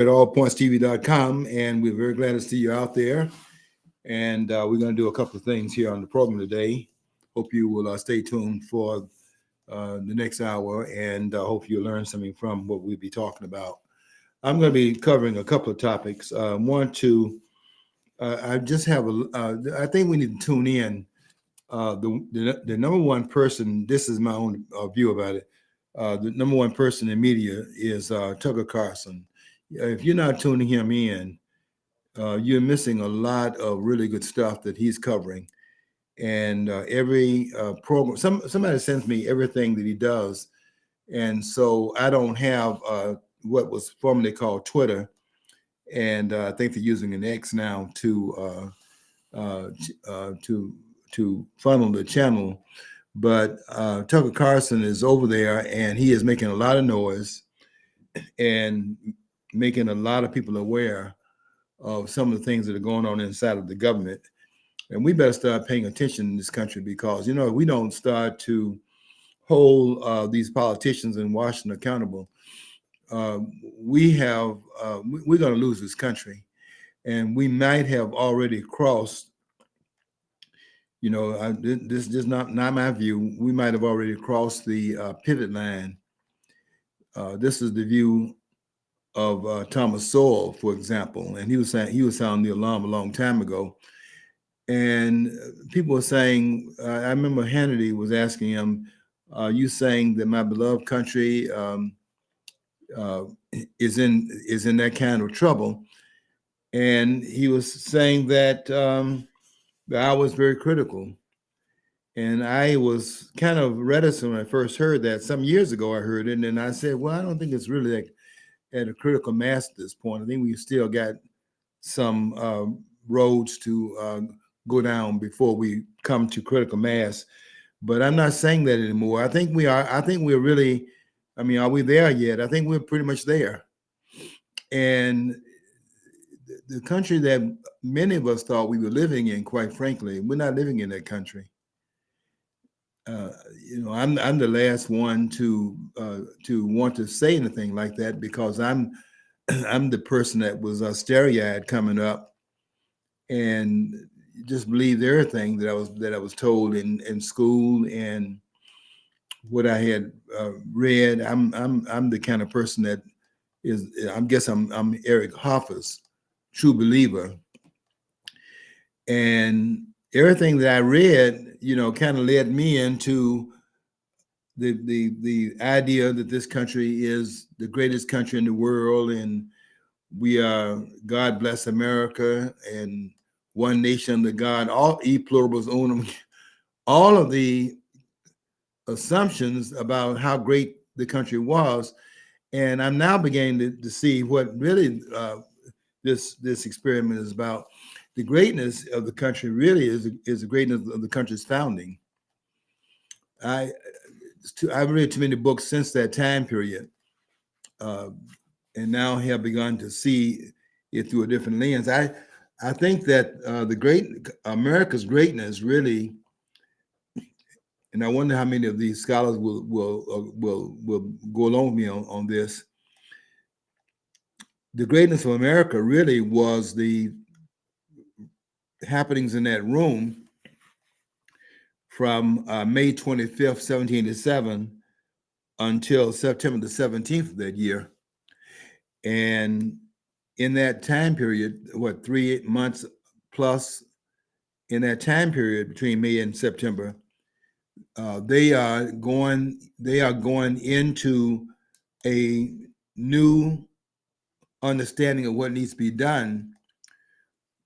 at allpointstv.com, and we're very glad to see you out there. And we're going to do a couple of things here on the program today. Hope you will stay tuned for the next hour, and hope you learn something from what we'll be talking about. I'm going to be covering a couple of topics. I just have I think we need to tune in. The number one person, this is my own view about it. The number one person in media is Tucker Carlson. If you're not tuning him in, you're missing a lot of really good stuff that he's covering. And every program, somebody sends me everything that he does, and so I don't have what was formerly called Twitter, and I think they're using an X now uh, uh, to to funnel the channel. But Tucker Carlson is over there, and he is making a lot of noise and making a lot of people aware of some of the things that are going on inside of the government. And we better start paying attention in this country because, if we don't start to hold these politicians in Washington accountable, uh, we're going to lose this country. And we might have already crossed, this is not my view. We might have already crossed the pivot line. This is the view of Thomas Sowell, for example, and he was sounding the alarm a long time ago. And people were saying, I remember Hannity was asking him, "You saying that my beloved country uh, is in that kind of trouble?" And he was saying that I was very critical, and I was kind of reticent when I first heard that. Some years ago, I heard it, and then I said, "Well, I don't think it's really like at a critical mass at this point. I think we still got some roads to go down before we come to critical mass." But I'm not saying that anymore. I think we are. I think we're really. I mean, are we there yet? I think we're pretty much there. And the country that many of us thought we were living in, quite frankly, we're not living in that country. Uh, I'm the last one to want to say anything like that because I'm the person that was starry-eyed coming up and just believed everything that I was told in school and what I had read. I'm the kind of person that is. I guess I'm Eric Hoffa's true believer, and everything that I read, kind of led me into the idea that this country is the greatest country in the world, and we are God bless America and one nation under God, all e pluribus unum, all of the assumptions about how great the country was. And I'm now beginning to see what really this experiment is about. The greatness of the country really is the greatness of the country's founding. I I've read too many books since that time period, uh, and now have begun to see it through a different lens. I think that the great America's greatness really, and I wonder how many of these scholars will go along with me on this. The greatness of America really was the happenings in that room from May 25th, 1787 until September the 17th of that year. And in that time period, 3 months plus, in that time period between May and September, they are going into a new understanding of what needs to be done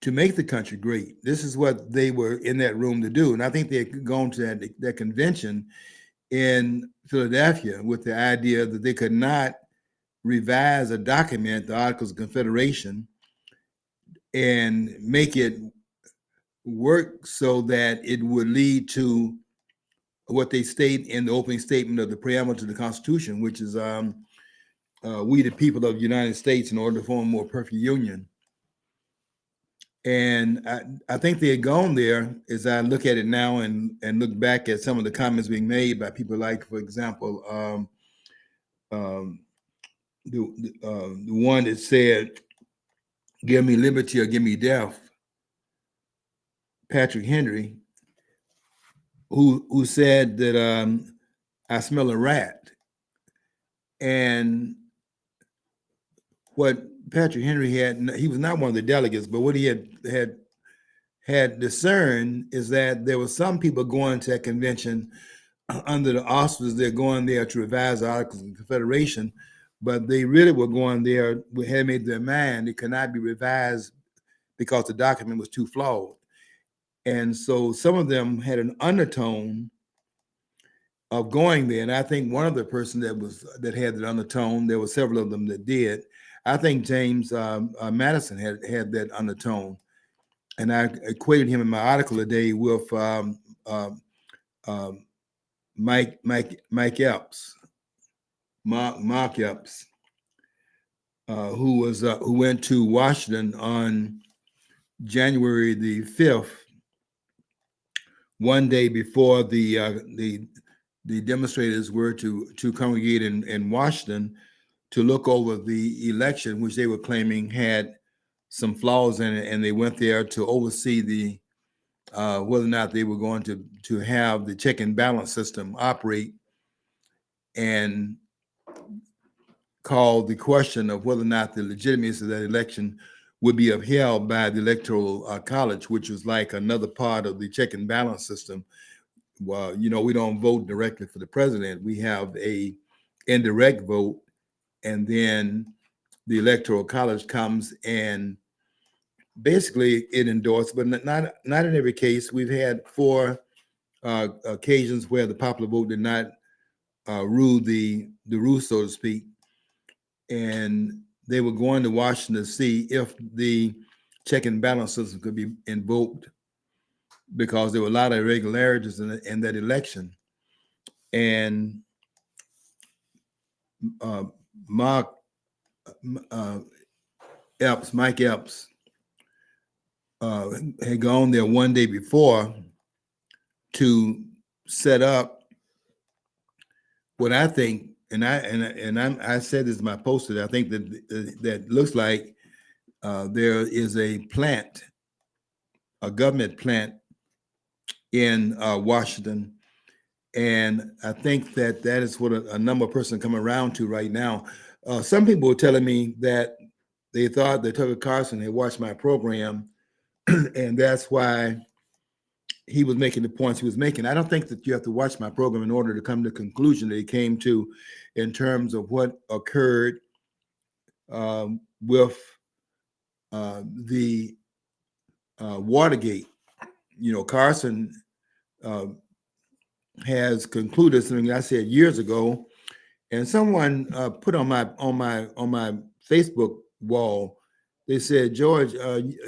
to make the country great. This is what they were in that room to do. And I think they had gone to that convention in Philadelphia with the idea that they could not revise a document, the Articles of Confederation, and make it work so that it would lead to what they state in the opening statement of the preamble to the Constitution, which is we the people of the United States in order to form a more perfect union. And I think they had gone there as I look at it now and look back at some of the comments being made by people like, for example, the one that said, "Give me liberty or give me death," Patrick Henry, who said that I smell a rat. And what Patrick Henry he was not one of the delegates, but what he had discerned is that there were some people going to that convention under the auspices. They're going there to revise the Articles of Confederation, but they really were going there, had made their mind it could not be revised because the document was too flawed. And so some of them had an undertone of going there. And I think one of the person that had that undertone, there were several of them that did. I think James Madison had that undertone. And I equated him in my article today with Mike Epps, Mark Epps, who went to Washington on January the 5th, one day before the demonstrators were to congregate in Washington to look over the election, which they were claiming had some flaws in it, and they went there to oversee the whether or not they were going to have the check and balance system operate, and called the question of whether or not the legitimacy of that election would be upheld by the Electoral College, which was like another part of the check and balance system. Well, we don't vote directly for the president. We have a indirect vote, and then the Electoral College comes and basically it endorsed, but not in every case. We've had 4 occasions where the popular vote did not rule the roost, so to speak, and they were going to Washington to see if the check and balance system could be invoked, because there were a lot of irregularities in that election. And Mike Epps, had gone there one day before to set up what I think, and I said this in my post today, I think that looks like there is a government plant in Washington. And I think that is what a number of persons come around to right now. Some people were telling me that they thought that Tucker Carlson had watched my program, and that's why he was making the points he was making. I don't think that you have to watch my program in order to come to the conclusion that he came to in terms of what occurred with the Watergate. Carson has concluded something I said years ago, and someone put on my Facebook wall. They said, "George,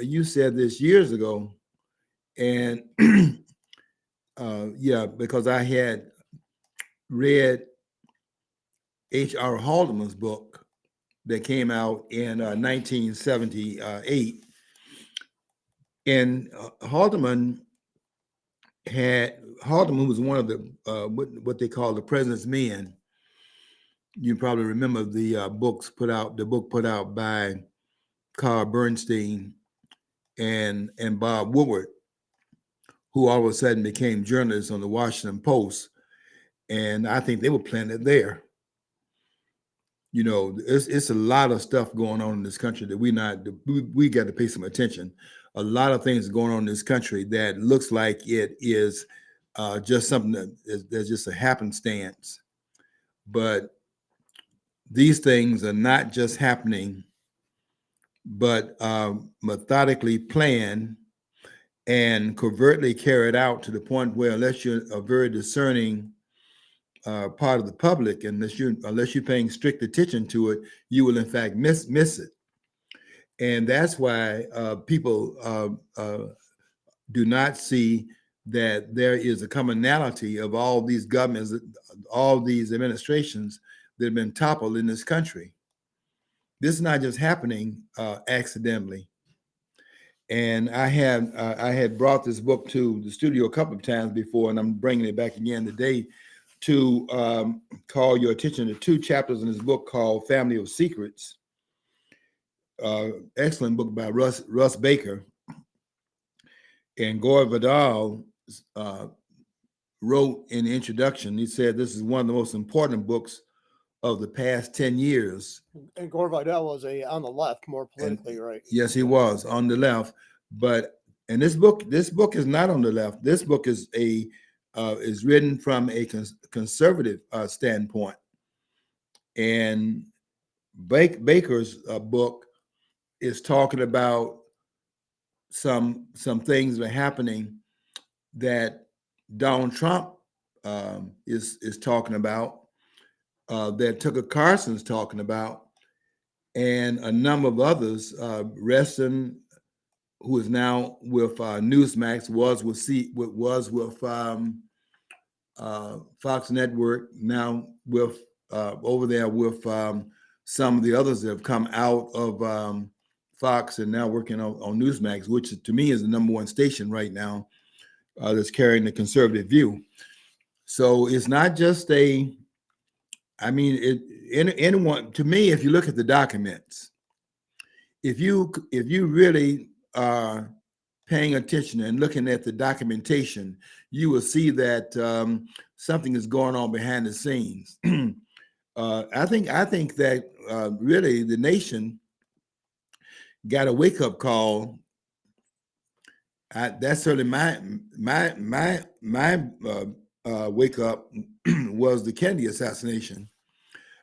you said this years ago," and yeah, because I had read H.R. Haldeman's book that came out in 1978, and Haldeman was one of the what they call the president's men. You probably remember the book put out by Carl Bernstein and Bob Woodward, who all of a sudden became journalists on the Washington Post. And I think they were planted there. It's a lot of stuff going on in this country that we got to pay some attention. A lot of things going on in this country that looks like it is just something that's just a happenstance. But these things are not just happening, but methodically planned and covertly carried out to the point where, unless you're a very discerning part of the public, unless you're paying strict attention to it, you will in fact miss it. And that's why people do not see that there is a commonality of all these governments, all these administrations that have been toppled in this country. This is not just happening accidentally. And I had brought this book to the studio a couple of times before, and I'm bringing it back again today. to call your attention to two chapters in his book called Family of Secrets. Excellent book by Russ Baker. And Gore Vidal wrote in the introduction, he said this is one of the most important books of the past 10 years. And Gore Vidal was on the left, more politically, right? Yes, he was on the left. And this book is not on the left. This book is written from a conservative standpoint. And Baker's book is talking about some things that are happening that Donald Trump is talking about, that Tucker Carlson's talking about, and a number of others. Reston, who is now with Newsmax, was with Fox Network, now with over there with some of the others that have come out of Fox and now working on Newsmax, which to me is the number one station right now that's carrying the conservative view. So it's not just anyone, to me, if you look at the documents, if you really are paying attention and looking at the documentation, you will see that something is going on behind the scenes. I think that really the nation got a wake-up call. That's certainly my wake-up was the Kennedy assassination.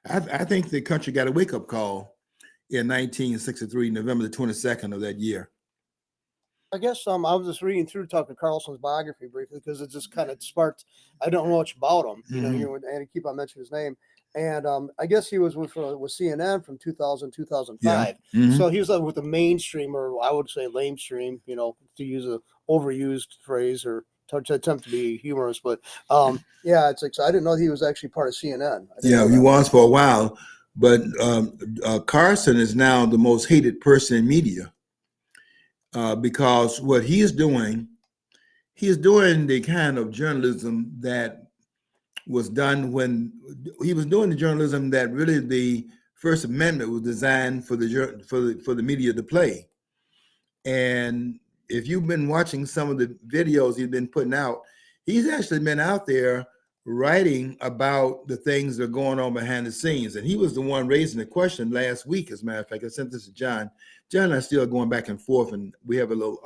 I think the country got a wake-up call in 1963, November the 22nd of that year. I guess I was just reading through Tucker Carlson's biography briefly because it just kind of sparked. I don't know much about him, and I keep on mentioning his name. And I guess he was with CNN from 2000, 2005. Yeah. Mm-hmm. So he was with the mainstream, or I would say lamestream, to use a overused phrase or to attempt to be humorous. But yeah, it's like, so I didn't know he was actually part of CNN. Yeah, he was for a while. But Carson is now the most hated person in media because what he is doing the kind of journalism that was done when he was doing the journalism that really the First Amendment was designed for the media to play. And if you've been watching some of the videos he's been putting out, he's actually been out there writing about the things that are going on behind the scenes. And he was the one raising the question last week, as a matter of fact. I sent this to John. John and I still going back and forth, and we have a little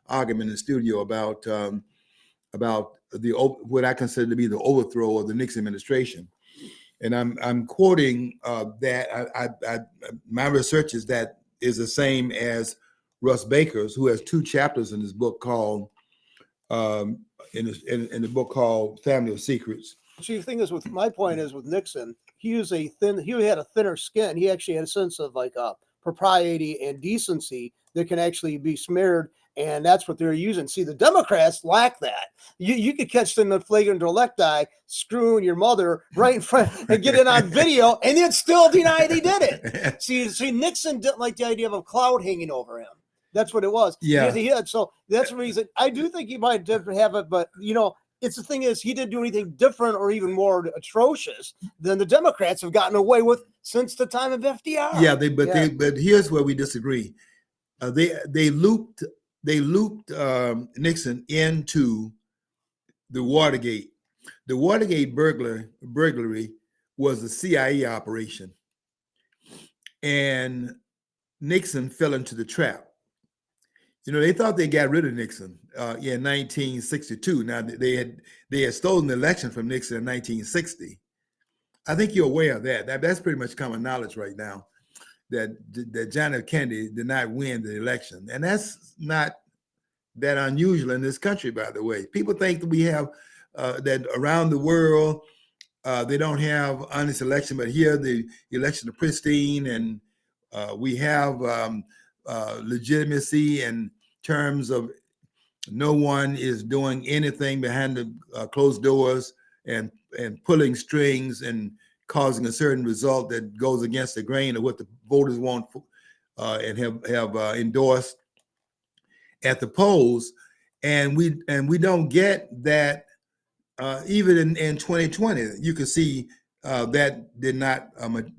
argument in the studio about what I consider to be the overthrow of the Nixon administration. And I'm quoting that my research is the same as Russ Baker's, who has two chapters in his book called in the book called Family of Secrets. See, the thing is, my point is with Nixon, he had a thinner skin. He actually had a sense of propriety and decency that can actually be smeared. And that's what they're using. See, the Democrats lack that. You could catch them in flagrant delicti screwing your mother right in front and get it on video, and they'd still deny they did it. See, Nixon didn't like the idea of a cloud hanging over him. That's what it was. Yeah. So that's the reason. I do think he might have it, but it's the thing is he didn't do anything different or even more atrocious than the Democrats have gotten away with since the time of FDR. Yeah, but here's where we disagree. They looped Nixon into the Watergate. The Watergate burglary was a CIA operation, and Nixon fell into the trap. They thought they got rid of Nixon in 1962. Now they had stolen the election from Nixon in 1960. I think you're aware of that. That's pretty much common knowledge right now. That John F. Kennedy did not win the election. And that's not that unusual in this country, by the way. People think that we have, that around the world, they don't have honest election, but here the election is pristine, and we have legitimacy in terms of no one is doing anything behind the closed doors and pulling strings and causing a certain result that goes against the grain of what the voters want and have endorsed at the polls. And we don't get that even in 2020, you could see that did not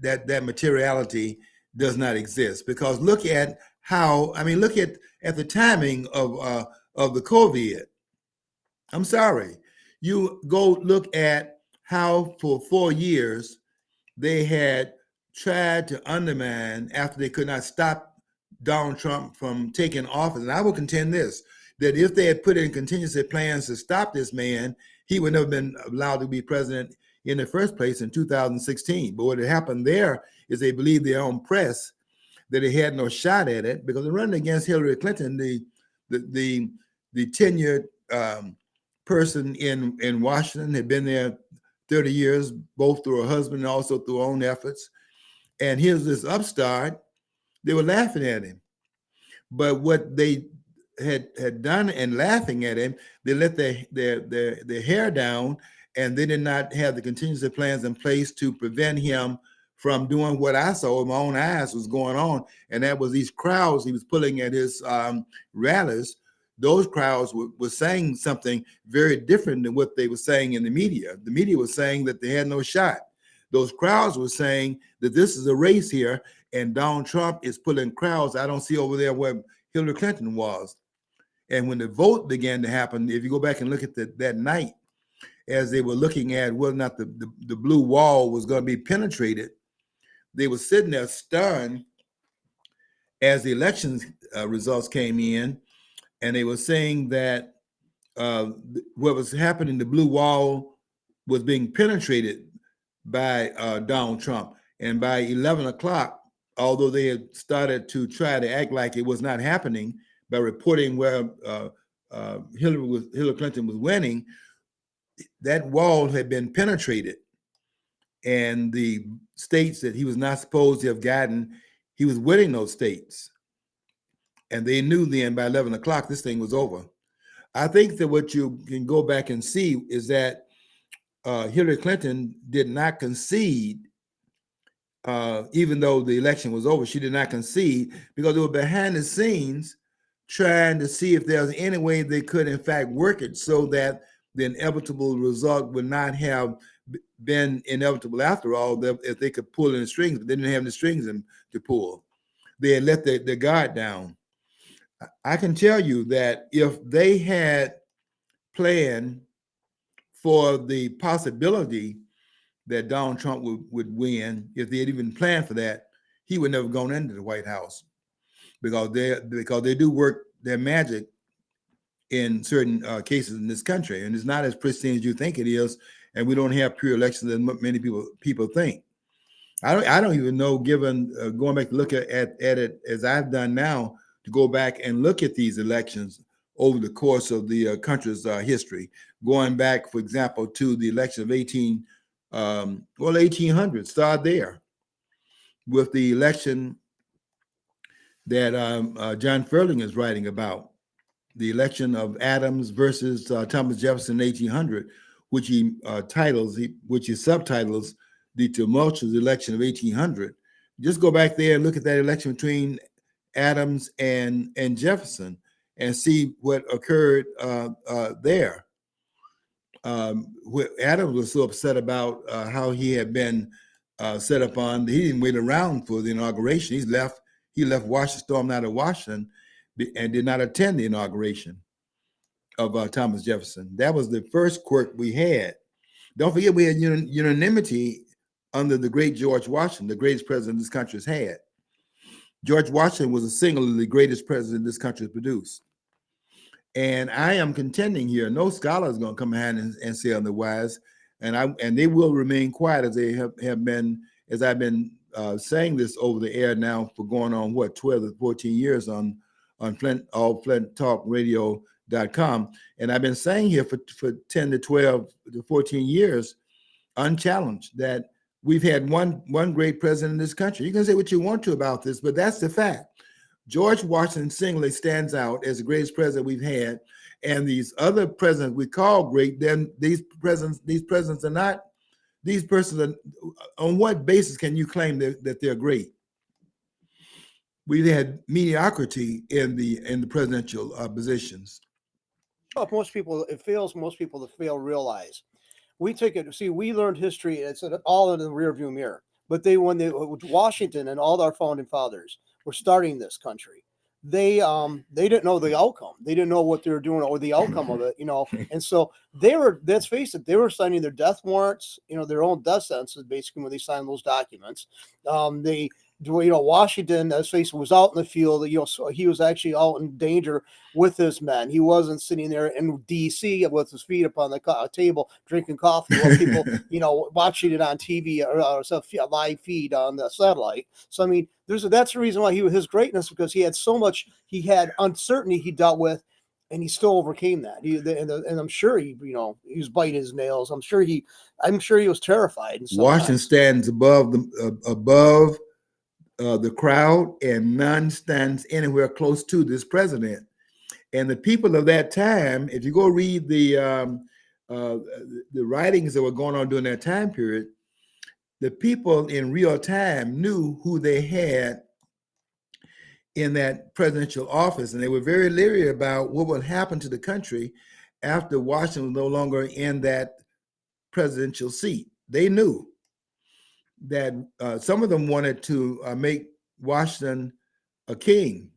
that materiality does not exist, because look at how, I mean, look at the timing of the COVID. I'm sorry, you go look at how for 4 years they had tried to undermine after they could not stop Donald Trump from taking office. And I will contend this, that if they had put in contingency plans to stop this man, he would never have been allowed to be president in the first place in 2016. But what had happened there is they believed their own press that they had no shot at it, because they're running against Hillary Clinton, the tenured person in Washington, had been there 30 years, both through her husband and also through her own efforts. And here's this upstart. They were laughing at him. But what they had done in laughing at him, they let their hair down, and they did not have the contingency plans in place to prevent him from doing what I saw with my own eyes was going on. And that was these crowds he was pulling at his rallies. Those crowds were saying something very different than what they were saying in the media. The media was saying that they had no shot. Those crowds were saying that this is a race here, and Donald Trump is pulling crowds I don't see over there where Hillary Clinton was. And when the vote began to happen, if you go back and look at that night, as they were looking at whether or not the blue wall was going to be penetrated, they were sitting there stunned as the election results came in, and they were saying that what was happening, the blue wall was being penetrated by Donald Trump. And by 11 o'clock, although they had started to try to act like it was not happening by reporting where Hillary Clinton was winning, that wall had been penetrated. And the states that he was not supposed to have gotten, he was winning those states. And they knew then by 11 o'clock, this thing was over. I think that what you can go back and see is that Hillary Clinton did not concede, even though the election was over. She did not concede because they were behind the scenes trying to see if there was any way they could, in fact, work it so that the inevitable result would not have been inevitable after all, if they could pull in the strings, but they didn't have the strings to pull. They had let their guard down. I can tell you that if they had planned for the possibility that Donald Trump would win, if they had even planned for that, he would never have gone into the White House, because they do work their magic in certain cases in this country, and it's not as pristine as you think it is, and we don't have pure elections as many people think. I don't even know, given going back to look at it as I've done now, to go back and look at these elections over the course of the country's history, going back, for example, to the election of 1800. Start there with the election that John Ferling is writing about, the election of Adams versus Thomas Jefferson in 1800, which he subtitles the tumultuous election of 1800. Just go back there and look at that election between Adams and Jefferson and see what occurred there. Adams was so upset about how he had been set up on. He didn't wait around for the inauguration. He left Washington, stormed out of Washington, and did not attend the inauguration of Thomas Jefferson. That was the first quirk we had. Don't forget, we had unanimity under the great George Washington, the greatest president this country has had. George Washington was a single of the greatest president this country has produced. And I am contending here, no scholar is going to come behind and say otherwise, and they will remain quiet, as they have been, as I've been saying this over the air now for going on 12 to 14 years on FlintTalkRadio.com, and I've been saying here for 10 to 12 to 14 years, unchallenged, that we've had one great president in this country. You can say what you want to about this, but that's the fact. George Washington singly stands out as the greatest president we've had, and these other presidents we call great, then these presidents are not. These persons are, on what basis can you claim that they're great? We've had mediocrity in the presidential positions. Most people to fail realize we take it. See, we learned history. It's all in the rearview mirror. But when Washington and all our founding fathers were starting this country, they didn't know the outcome. They didn't know what they were doing or the outcome of it, And so they were. Let's face it, they were signing their death warrants, their own death sentences, basically when they signed those documents. Washington, let's face it, was out in the field. So he was actually out in danger with his men. He wasn't sitting there in D.C. with his feet upon the table drinking coffee while people, watching it on TV or a live feed on the satellite. So I mean, that's the reason why his greatness, because he had uncertainty he dealt with, and he still overcame that. And I'm sure he was biting his nails. I'm sure he was terrified. Washington stands above the crowd, and none stands anywhere close to this president. And the people of that time, if you go read the writings that were going on during that time period, the people in real time knew who they had in that presidential office, and they were very leery about what would happen to the country after Washington was no longer in that presidential seat. They knew that some of them wanted to make Washington a king,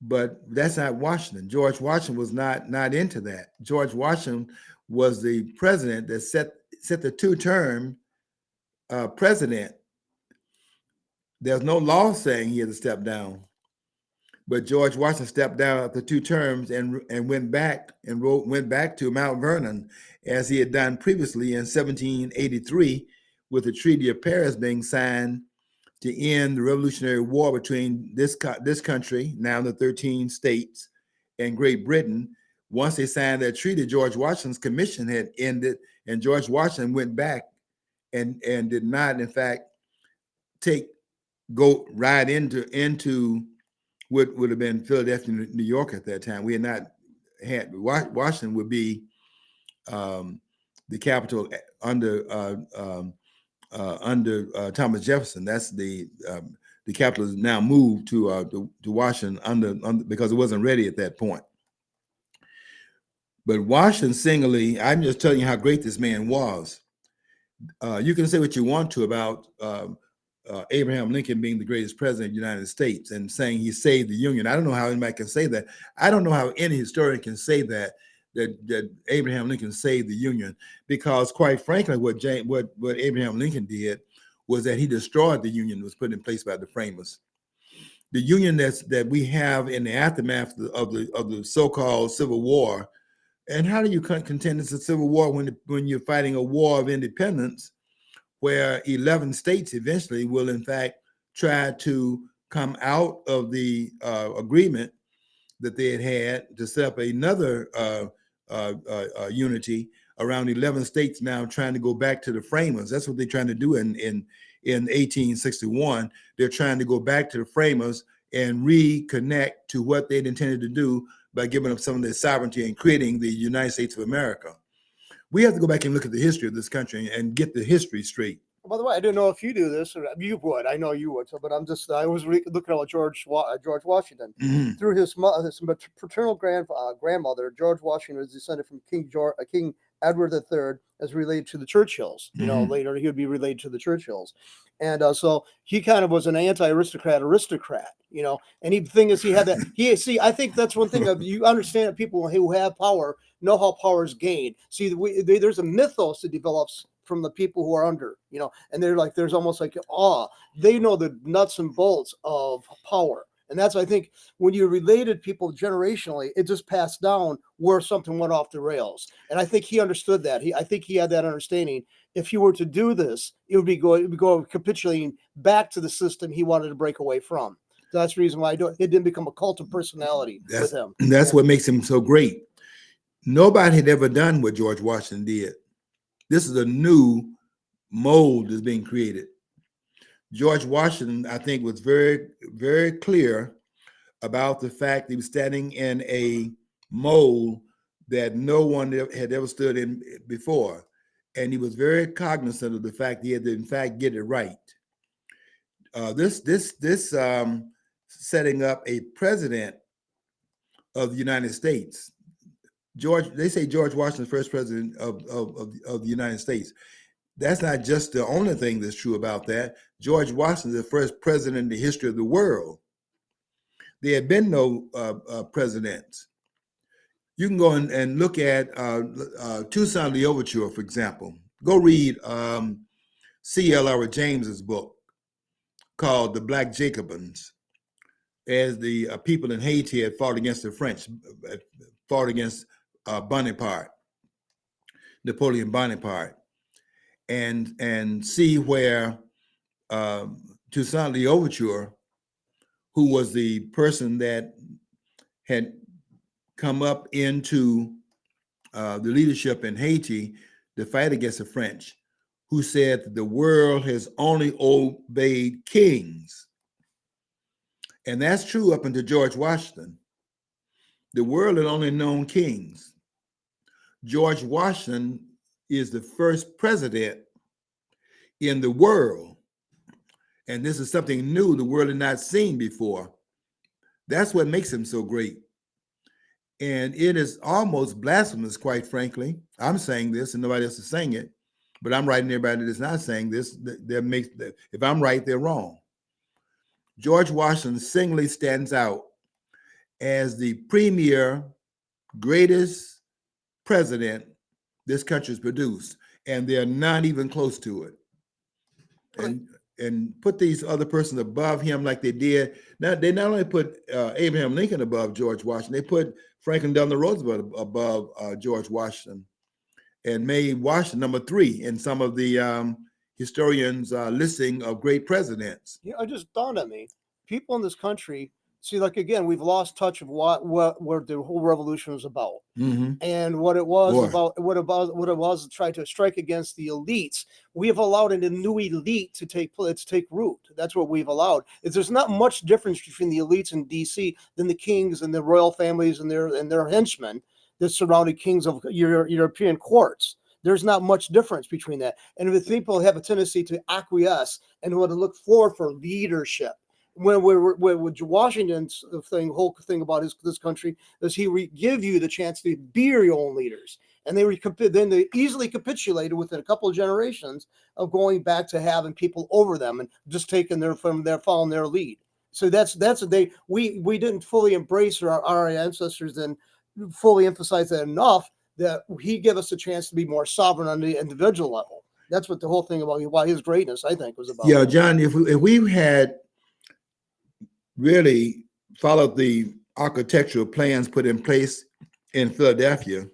but that's not Washington. George Washington was not into that. George Washington was the president that set the two-term president. There's no law saying he had to step down, but George Washington stepped down after 2 terms and went back to Mount Vernon, as he had done previously in 1783, with the Treaty of Paris being signed to end the Revolutionary War between this country, now the 13 states, and Great Britain. Once they signed that treaty, George Washington's commission had ended, and George Washington went back and did not, in fact, go right into what would have been Philadelphia, New York at that time. We had not had Washington would be the capital under Thomas Jefferson. That's the capital is now moved to Washington under because it wasn't ready at that point. But Washington singly, I'm just telling you how great this man was. You can say what you want to about Abraham Lincoln being the greatest president of the United States and saying he saved the Union. I don't know how anybody can say that. I don't know how any historian can say that Abraham Lincoln saved the Union, because quite frankly, what Abraham Lincoln did was that he destroyed the Union that was put in place by the framers. The Union that we have in the aftermath of the so-called Civil War. And how do you contend it's a civil war when you're fighting a war of independence, where 11 states eventually will, in fact, try to come out of the agreement that they had to set up another unity around 11 states now trying to go back to the framers. That's what they're trying to do in 1861. They're trying to go back to the framers and reconnect to what they'd intended to do by giving up some of their sovereignty and creating the United States of America. We have to go back and look at the history of this country and get the history straight. By the way, I didn't know if you do this, or you would. I know you would. So, but I was looking at George Washington. Mm-hmm. Through his paternal grandmother. George Washington was descended from King Edward III, as related to the Churchills. Mm-hmm. Later he would be related to the Churchills, and so he kind of was an anti-aristocrat. And the thing is, he had that. I think that's one thing you understand that people who have power know how power is gained. See, there's a mythos that develops from the people who are under, and they're like, there's almost like awe. They know the nuts and bolts of power. And that's, I think, when you related people generationally, it just passed down where something went off the rails. And I think he understood that. I think he had that understanding. If he were to do this, it would be capitulating back to the system he wanted to break away from. So that's the reason why it didn't become a cult of personality with him. That's what makes him so great. Nobody had ever done what George Washington did. This is a new mold that's being created. George Washington, I think, was very, very clear about the fact that he was standing in a mold that no one had ever stood in before. And he was very cognizant of the fact he had to, in fact, get it right. This setting up a president of the United States, They say George Washington, first president of the United States. That's not just the only thing that's true about that. George Washington is the first president in the history of the world. There had been no presidents. You can go and look at Toussaint Louverture, for example. Go read C.L. Albert James's book called The Black Jacobins, as the people in Haiti had fought against the French, fought against Bonaparte, Napoleon Bonaparte, and see where Toussaint Louverture, who was the person that had come up into the leadership in Haiti to fight against the French, who said that the world has only obeyed kings. And that's true up until George Washington. The world had only known kings. George Washington is the first president in the world. And this is something new the world had not seen before. That's what makes him so great. And it is almost blasphemous, quite frankly. I'm saying this and nobody else is saying it, but I'm writing everybody that's not saying this. If I'm right, they're wrong. George Washington singly stands out as the premier, greatest president this country's produced, and they're not even close to it. And put these other persons above him like they did. Now, they not only put Abraham Lincoln above George Washington, they put Franklin Delano Roosevelt above George Washington, and made Washington number 3 in some of the historians' listing of great presidents. Yeah, it just dawned on me. People in this country, see, like, again, we've lost touch of what the whole revolution was about, and what it was about. What it was to try to strike against the elites. We have allowed a new elite to take root. That's what we've allowed. There's not much difference between the elites in D.C. than the kings and the royal families and their henchmen that surrounded kings of European courts. There's not much difference between that. And if people have a tendency to acquiesce and want to look forward for leadership, when Washington's whole thing about this country is he give you the chance to be your own leaders, and then they easily capitulated within a couple of generations of going back to having people over them and just taking following their lead. So we didn't fully embrace our ancestors and fully emphasize that enough that he gave us a chance to be more sovereign on the individual level. That's what the whole thing about why his greatness, I think, was about. Yeah, John, if we had really followed the architectural plans put in place in Philadelphia,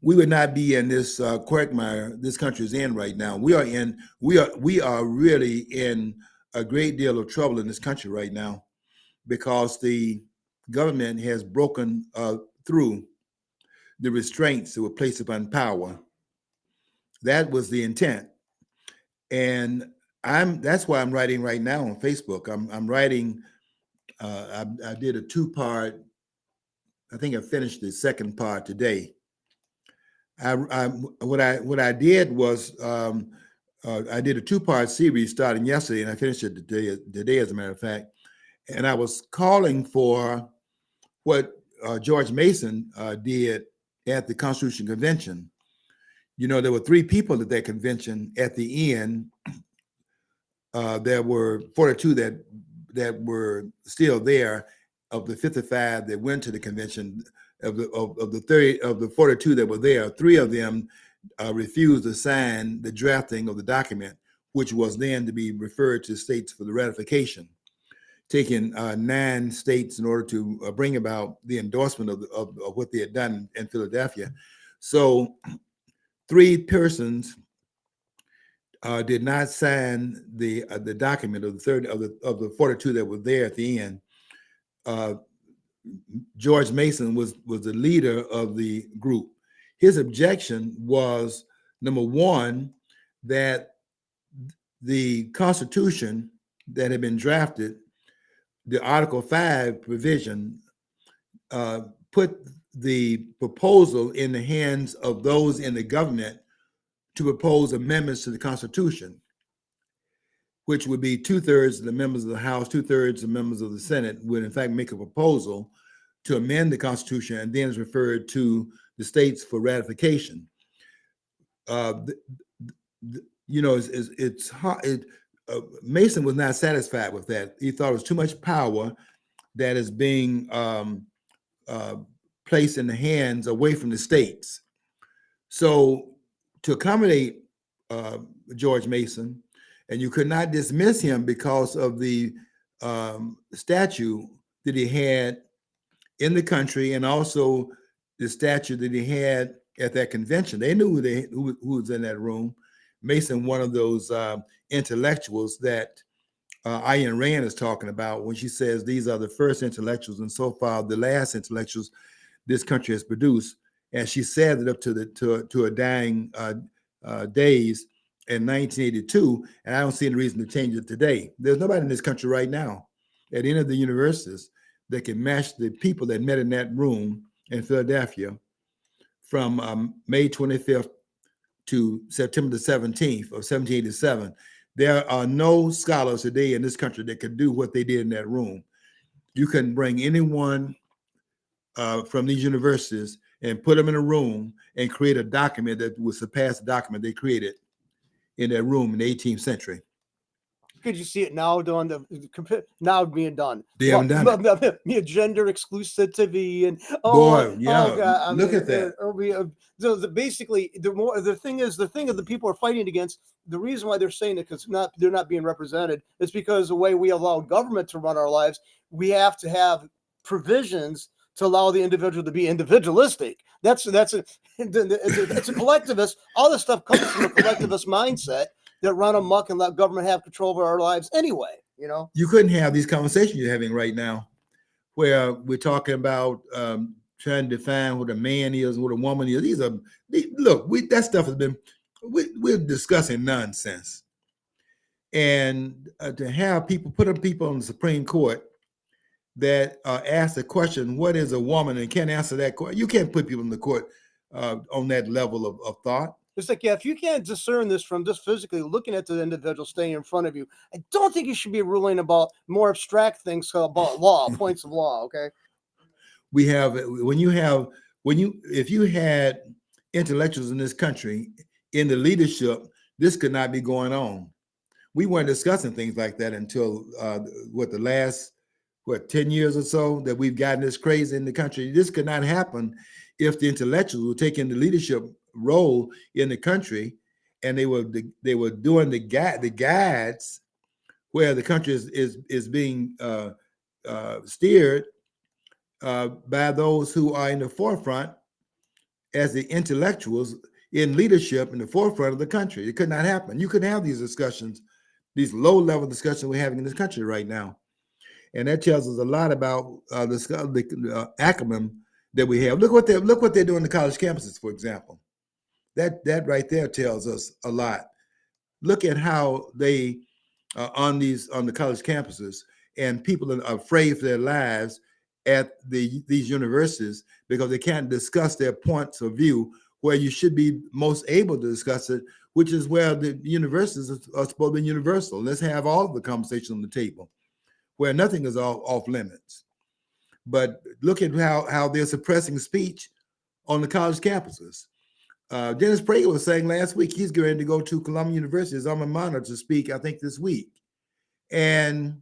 we would not be in this quagmire this country is in right now. We are really in a great deal of trouble in this country right now because the government has broken through the restraints that were placed upon power. That was the intent. And that's why I'm writing right now on Facebook. I'm writing, I did a 2-part, I think I finished the second part today. What I did was I did a 2-part series starting yesterday, and I finished it today, as a matter of fact. And I was calling for what George Mason did at the Constitution Convention. You know, there were 3 people at that convention. At the end, there were 42 that were still there. Of the 55 that went to the convention, of the 42 that were there, 3 of them refused to sign the drafting of the document, which was then to be referred to states for the ratification, taking 9 states in order to bring about the endorsement of what they had done in Philadelphia. So 3 persons did not sign the document of the 42 that were there at the end. George Mason was the leader of the group. His objection was, number one, that the Constitution that had been drafted, the Article 5 provision, put the proposal in the hands of those in the government to propose amendments to the Constitution, which would be 2/3 of the members of the House, 2/3 of the members of the Senate would in fact make a proposal to amend the Constitution, and then it's referred to the states for ratification. It's hard. Mason was not satisfied with that. He thought it was too much power that is being placed in the hands away from the states. So to accommodate George Mason, and you could not dismiss him because of the statue that he had in the country, and also the statue that he had at that convention. They knew who was in that room. Mason, one of those intellectuals that Ayn Rand is talking about when she says these are the first intellectuals and so far the last intellectuals this country has produced. And she said it up to her dying days in 1982, and I don't see any reason to change it today. There's nobody in this country right now at any of the universities that can match the people that met in that room in Philadelphia from May 25th to September the 17th of 1787. There are no scholars today in this country that could do what they did in that room. You can bring anyone from these universities and put them in a room and create a document that would surpass the document they created in that room in the 18th century. Could you see it now now being done? They haven't done it. Gender exclusivity and look at that. Basically, the thing of the people are fighting against. The reason why they're saying it because they're not being represented is because the way we allow government to run our lives, we have to have provisions to allow the individual to be individualistic. It's a collectivist. All this stuff comes from a collectivist mindset that run amok and let government have control over our lives anyway. You couldn't have these conversations you're having right now, where we're talking about trying to define what a man is, what a woman is. That stuff has been. We're discussing nonsense, and to have put people on the Supreme Court that ask the question, what is a woman, and can't answer that question. You can't put people in the court on that level of thought. It's like, if you can't discern this from just physically looking at the individual standing in front of you, I don't think you should be ruling about more abstract things about law, points of law, okay? If you had intellectuals in this country in the leadership, this could not be going on. We weren't discussing things like that until the last 10 years or so that we've gotten this crazy in the country. This could not happen if the intellectuals were taking the leadership role in the country, and they were doing the guides where the country is being steered by those who are in the forefront as the intellectuals in leadership in the forefront of the country. It could not happen. You couldn't have these discussions, these low-level discussions we're having in this country right now. And that tells us a lot about the acumen that we have. Look what they're doing in the college campuses, for example. That right there tells us a lot. Look at how they on the college campuses, and people are afraid for their lives at these universities because they can't discuss their points of view where you should be most able to discuss it, which is where the universities are supposed to be universal. Let's have all of the conversation on the table where nothing is off limits. But look at how they're suppressing speech on the college campuses. Dennis Prager was saying last week he's getting ready to go to Columbia University, his alma mater, to speak, I think, this week. And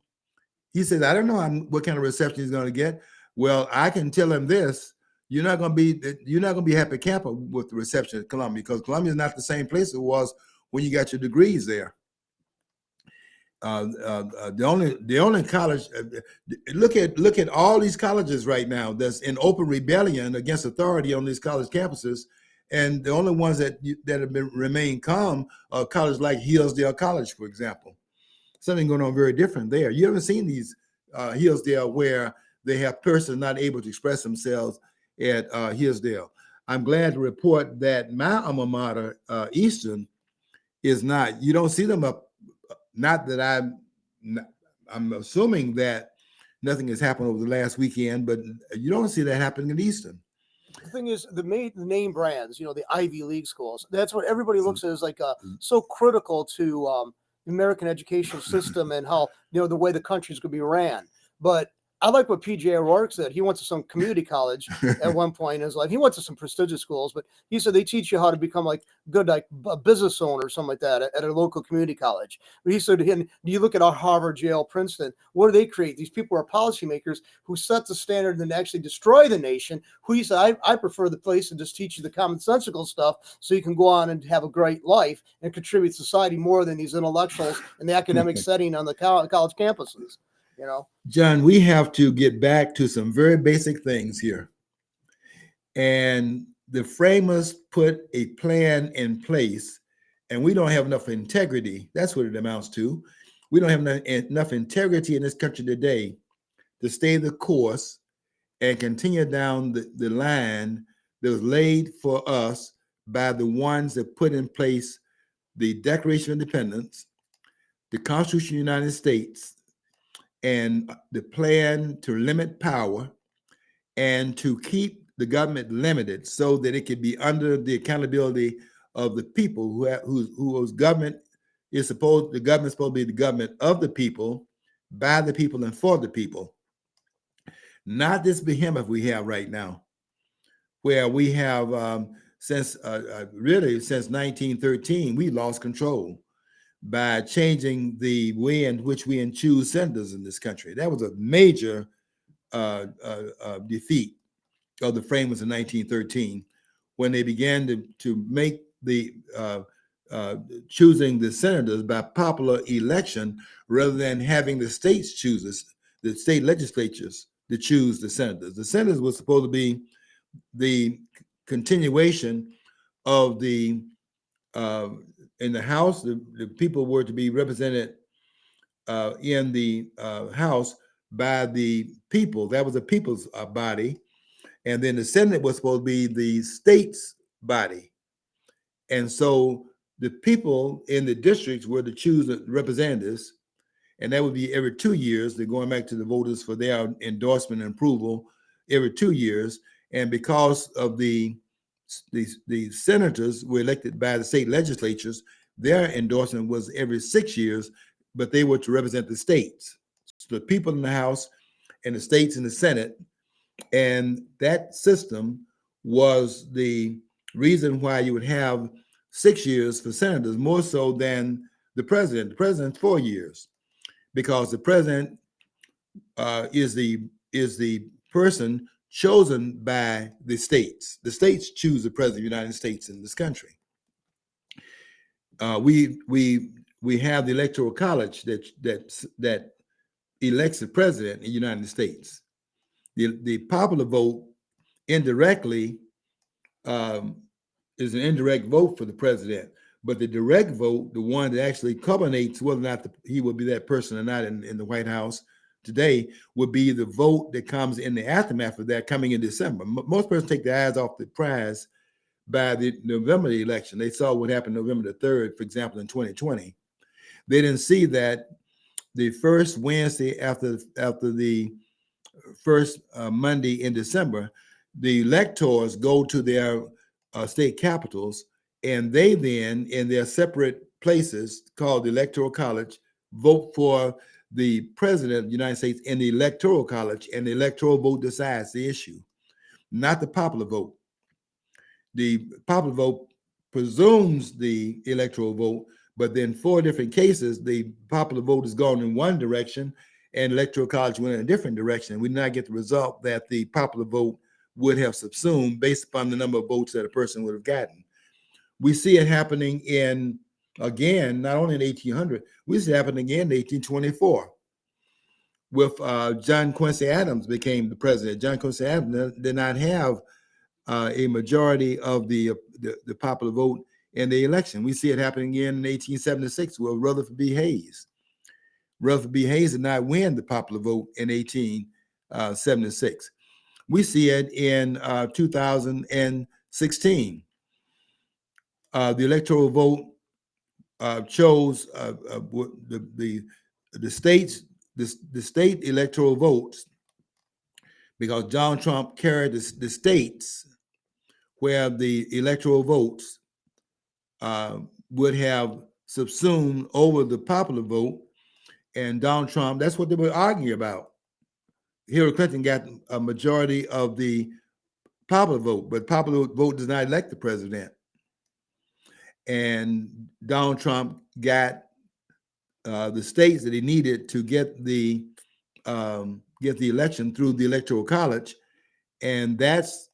he said, I don't know what kind of reception he's going to get. Well, I can tell him this: you're not going to be happy camper with the reception at Columbia, because Columbia is not the same place it was when you got your degrees there. The only college. Look at all these colleges right now that's in open rebellion against authority on these college campuses. And the only ones that have remained calm are colleges like Hillsdale College, for example. Something going on very different there. You haven't seen these Hillsdale where they have persons not able to express themselves at Hillsdale. I'm glad to report that my alma mater, Eastern, is not. You don't see them up. Not that I'm assuming that nothing has happened over the last weekend, but you don't see that happening at Eastern. The thing is, the name brands, the Ivy League schools, that's what everybody looks at as like so critical to the American education system and how, the way the country's going to be ran. But I like what PJ O'Rourke said. He went to some community college at one point in his life. He went to some prestigious schools, but he said they teach you how to become like good, like a business owner or something like that at a local community college. But he said, and you look at our Harvard, Yale, Princeton, what do they create? These people are policymakers who set the standard and actually destroy the nation. Who he said, I prefer the place to just teach you the commonsensical stuff so you can go on and have a great life and contribute to society more than these intellectuals in the academic setting on the college campuses. You know, John, we have to get back to some very basic things here. And the framers put a plan in place, and we don't have enough integrity. That's what it amounts to. We don't have enough integrity in this country today to stay the course and continue down the line that was laid for us by the ones that put in place the Declaration of Independence, the Constitution of the United States, and the plan to limit power and to keep the government limited so that it could be under the accountability of the people whose government is supposed, the government is supposed to be the government of the people, by the people, and for the people. Not this behemoth we have right now, where we have since 1913, we lost control by changing the way in which we choose senators in this country. That was a major defeat of the framers in 1913 when they began to make the choosing the senators by popular election rather than having the states choose the state legislatures to choose the senators. The senators were supposed to be the continuation of the in the House, the people were to be represented in the House by the people. That was the people's body. And then the Senate was supposed to be the state's body. And so the people in the districts were to choose the representatives. And that would be every 2 years. They're going back to the voters for their endorsement and approval every 2 years. And because of the senators were elected by the state legislatures, their endorsement was every 6 years, but they were to represent the states. So the people in the House and the states in the Senate. And that system was the reason why you would have 6 years for senators, more so than the president. The president's 4 years, because the president is the person chosen by the states. The states choose the president of the United States in this country. We have the Electoral College that elects the president in the United States. The popular vote indirectly is an indirect vote for the president, but the direct vote, the one that actually culminates whether or not he will be that person or not in the White House today, would be the vote that comes in the aftermath of that coming in December. Most persons take their eyes off the prize by the November election. They saw what happened November the 3rd, for example, in 2020. They didn't see that the first Wednesday after the first Monday in December, the electors go to their state capitals, and they then, in their separate places called the Electoral College, vote for the president of the United States in the Electoral College, and the electoral vote decides the issue, not the popular vote. The popular vote presumes the electoral vote, but then 4 different cases, the popular vote has gone in one direction and Electoral College went in a different direction. We did not get the result that the popular vote would have subsumed based upon the number of votes that a person would have gotten. We see it happening again, not only in 1800, we see it happening again in 1824 with John Quincy Adams became the president. John Quincy Adams did not have a majority of the popular vote in the election. We see it happening again in 1876 with Rutherford B. Hayes. Rutherford B. Hayes did not win the popular vote in 1876. We see it in 2016. The electoral vote chose the state electoral votes, because Donald Trump carried the states where the electoral votes would have subsumed over the popular vote. And Donald Trump, that's what they were arguing about. Hillary Clinton got a majority of the popular vote, but popular vote does not elect the president. And Donald Trump got the states that he needed to get the election through the Electoral College, and that's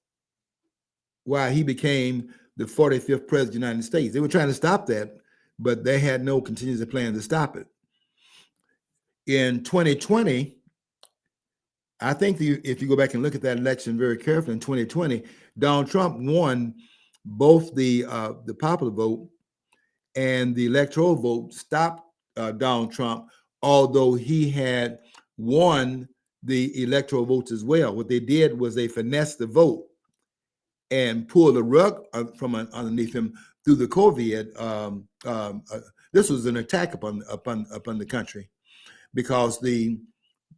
why he became the 45th president of the United States. They were trying to stop that, but they had no contingency plan to stop it. In 2020, I think if you go back and look at that election very carefully, in 2020, Donald Trump won both the popular vote and the electoral vote, stopped Donald Trump, although he had won the electoral votes as well. What they did was they finessed the vote and pulled the rug from underneath him through the COVID. This was an attack upon the country, because the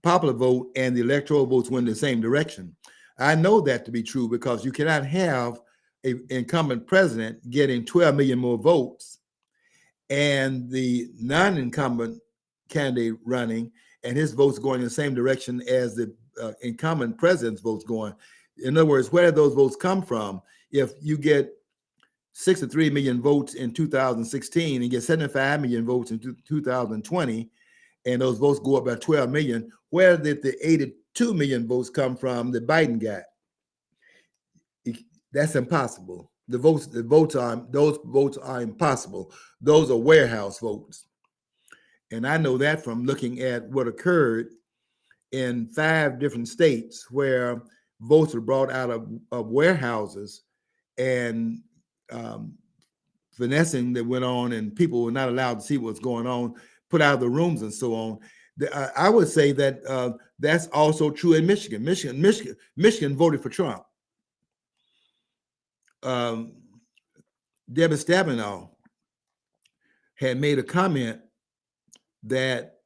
popular vote and the electoral votes went in the same direction. I know that to be true because you cannot have an incumbent president getting 12 million more votes and the non-incumbent candidate running and his votes going in the same direction as the incumbent president's votes going. In other words, where did those votes come from? If you get 63 million votes in 2016 and get 75 million votes in 2020, and those votes go up by 12 million, where did the 82 million votes come from that Biden got? That's impossible. Those votes are impossible. Those are warehouse votes. And I know that from looking at what occurred in 5 different states where votes were brought out of warehouses, and finessing that went on, and people were not allowed to see what's going on, put out of the rooms and so on. I would say that that's also true in Michigan. Michigan voted for Trump. Deborah Stabenow had made a comment that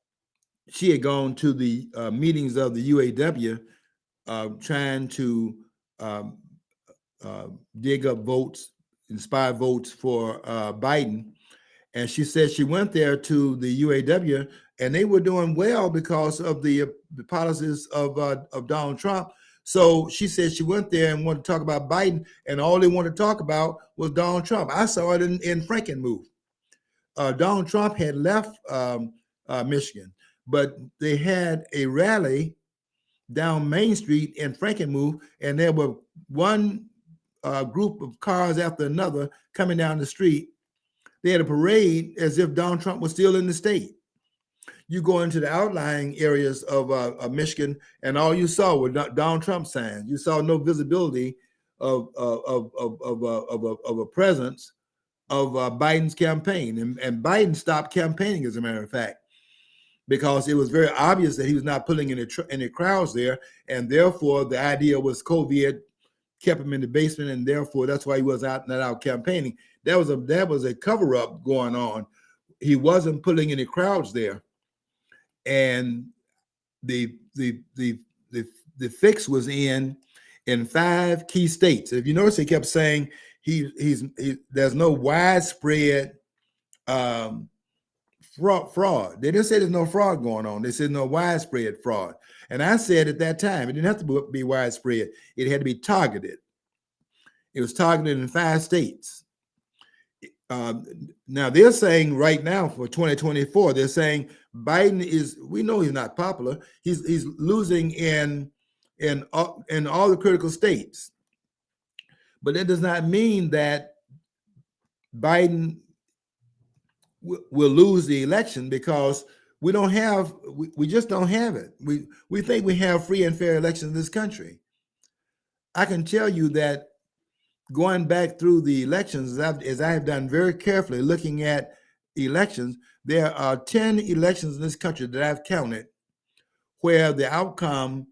she had gone to the meetings of the UAW trying to dig up votes, inspire votes for Biden. And she said she went there to the UAW and they were doing well because of the policies of Donald Trump. So she said she went there and wanted to talk about Biden, and all they wanted to talk about was Donald Trump. I saw it in Frankenmuth. Donald Trump had left Michigan, but they had a rally down Main Street in Frankenmuth, and there were one group of cars after another coming down the street. They had a parade as if Donald Trump was still in the state. You go into the outlying areas of Michigan, and all you saw were Donald Trump signs. You saw no visibility of a presence of Biden's campaign, and Biden stopped campaigning, as a matter of fact, because it was very obvious that he was not pulling any crowds there, and therefore the idea was COVID kept him in the basement, and therefore that's why he was not out campaigning. That was a cover-up going on. He wasn't pulling any crowds there, and the fix was in 5 key states. If you notice, he kept saying there's no widespread fraud. They didn't say there's no fraud going on. They said no widespread fraud. And I said at that time, it didn't have to be widespread. It had to be targeted. It was targeted in 5 states. Now they're saying right now for 2024, they're saying Biden we know he's not popular. He's losing in all the critical states. But that does not mean that Biden will lose the election, because we just don't have it. We think we have free and fair elections in this country. I can tell you that going back through the elections, as I have done very carefully, looking at elections, there are 10 elections in this country that I've counted where the outcome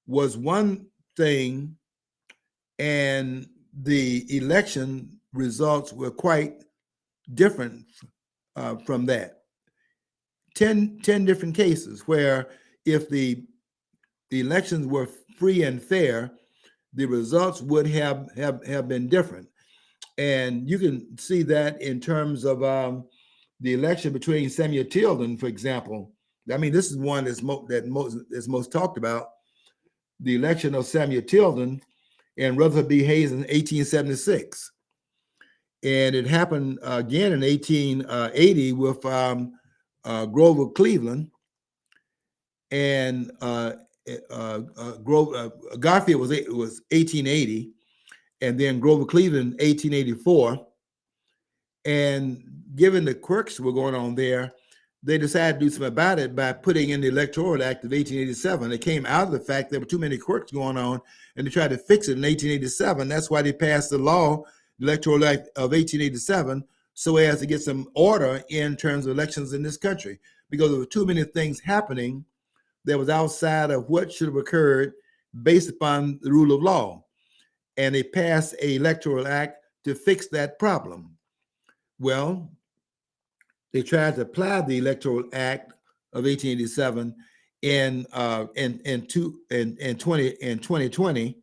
was one thing and the election results were quite different from that. 10 different cases where if the elections were free and fair, the results would have been different. And you can see that in terms of the election between Samuel Tilden, for example. I mean, this is one that's most talked about. the election of Samuel Tilden and Rutherford B. Hayes in 1876. And it happened again in 1880 with Grover Cleveland. And Garfield was 1880, and then Grover Cleveland 1884. And given the quirks were going on there, they decided to do something about it by putting in the Electoral Act of 1887. It came out of the fact there were too many quirks going on, and they tried to fix it in 1887. That's why they passed the law, the Electoral Act of 1887, so as to get some order in terms of elections in this country, because there were too many things happening that was outside of what should have occurred based upon the rule of law. And they passed an electoral act to fix that problem. Well, they tried to apply the Electoral Act of 1887 in 2020,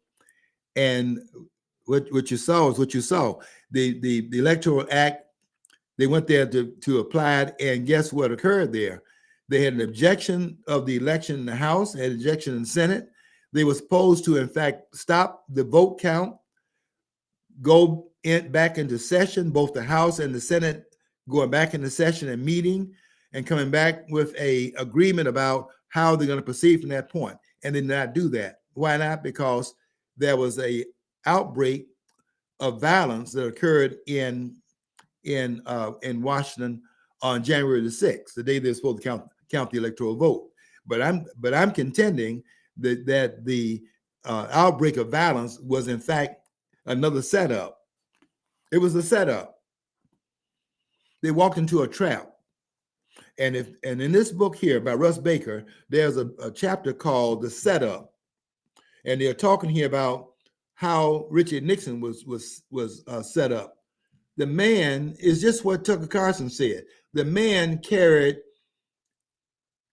and what you saw is what you saw. The Electoral Act, they went there to apply it, and guess what occurred there? They had an objection of the election in the House, had an objection in the Senate. They were supposed to, in fact, stop the vote count, go back into session, both the House and the Senate going back into session and meeting and coming back with a agreement about how they're going to proceed from that point. And they did not do that. Why not? Because there was a outbreak of violence that occurred in Washington on January the 6th, the day they're supposed to count the electoral vote. But I'm contending that the outbreak of violence was in fact another setup. It was a setup. They walked into a trap. And in this book here by Russ Baker, there's a chapter called The Setup. And they're talking here about how Richard Nixon was set up. The man is just what Tucker Carlson said. The man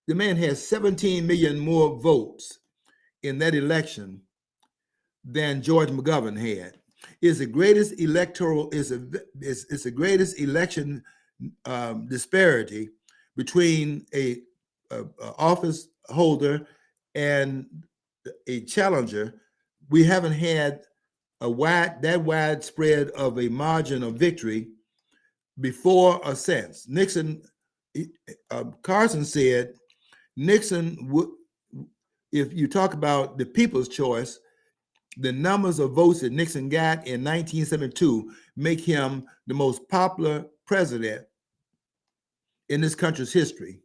has 17 million more votes in that election than George McGovern had. It's the greatest electoral, it's the greatest election disparity between a office holder and a challenger. We haven't had that widespread of a margin of victory before or since. Nixon, Carson said, Nixon would, if you talk about the people's choice, the numbers of votes that Nixon got in 1972 make him the most popular president in this country's history.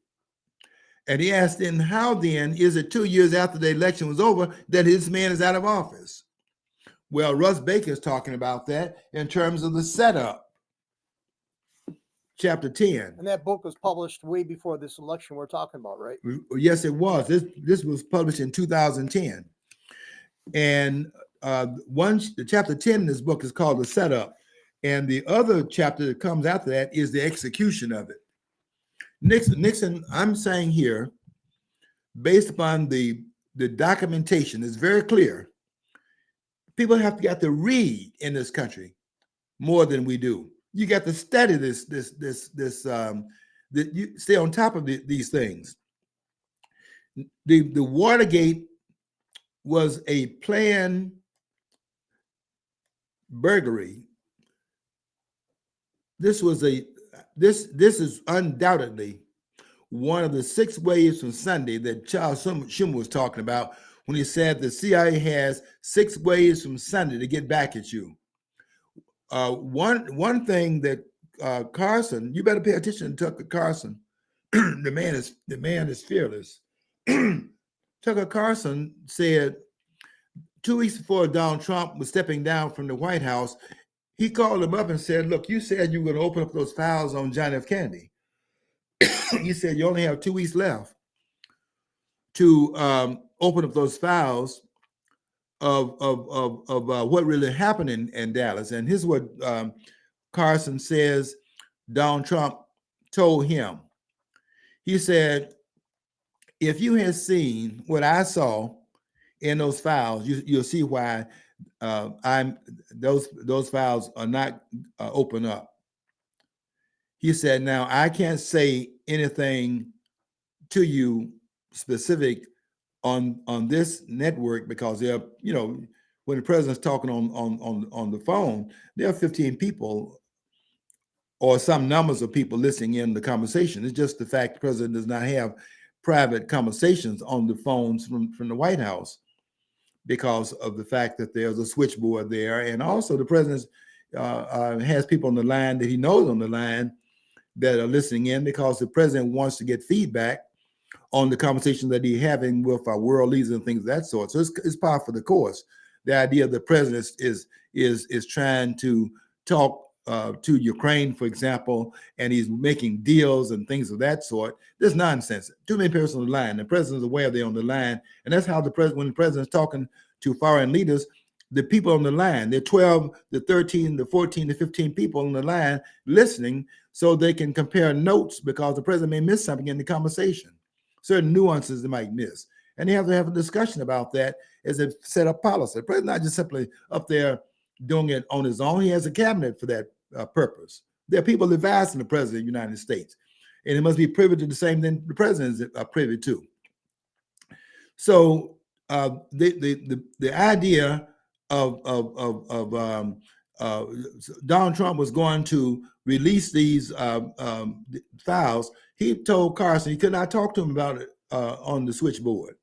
And he asked, then how then is it 2 years after the election was over that this man is out of office? Well, Russ Baker is talking about that in terms of the setup. Chapter 10. And that book was published way before this election we're talking about, right? Yes, it was. This was published in 2010. And the chapter 10 in this book is called The Setup. And the other chapter that comes after that is the execution of it. Nixon, I'm saying here, based upon the documentation, is very clear. People have got to read in this country more than we do. You got to study this you stay on top of these things. The Watergate was a planned burglary. This is undoubtedly one of the 6 ways from Sunday that Charles Schumer was talking about when he said the CIA has 6 ways from Sunday to get back at you. One thing that Carson, you better pay attention to Tucker Carlson. The man is fearless. Tucker Carlson said 2 weeks before Donald Trump was stepping down from the White House, he called him up and said, look, you said you were going to open up those files on John F. Kennedy. He said you only have 2 weeks left to open up those files of what really happened in Dallas. And here's what Carson says Donald Trump told him. He said, if you had seen what I saw in those files, you'll see why those files are not open up. He said, now I can't say anything to you specific on this network because they're, when the president's talking on the phone, there are 15 people or some numbers of people listening in the conversation. It's just the fact the president does not have private conversations on the phones from the White House because of the fact that there's a switchboard there. And also the president has people on the line that he knows on the line that are listening in because the president wants to get feedback on the conversation that he's having with our world leaders and things of that sort. So it's par for the course. The idea the president is trying to talk to Ukraine, for example, and he's making deals and things of that sort. There's nonsense. Too many people on the line. The president's aware they're on the line, and that's how when the president's talking to foreign leaders, the people on the line, the 12, the 13, the 14, the 15 people on the line listening, so they can compare notes because the president may miss something in the conversation, certain nuances they might miss, and they have to have a discussion about that as a set up policy. The president's not just simply up there doing it on his own. He has a cabinet for that purpose. There are people advising the president of the United States, and it must be privy to the same thing the president is privy to. So the idea of Donald Trump was going to release these files. He told Carson he could not talk to him about it on the switchboard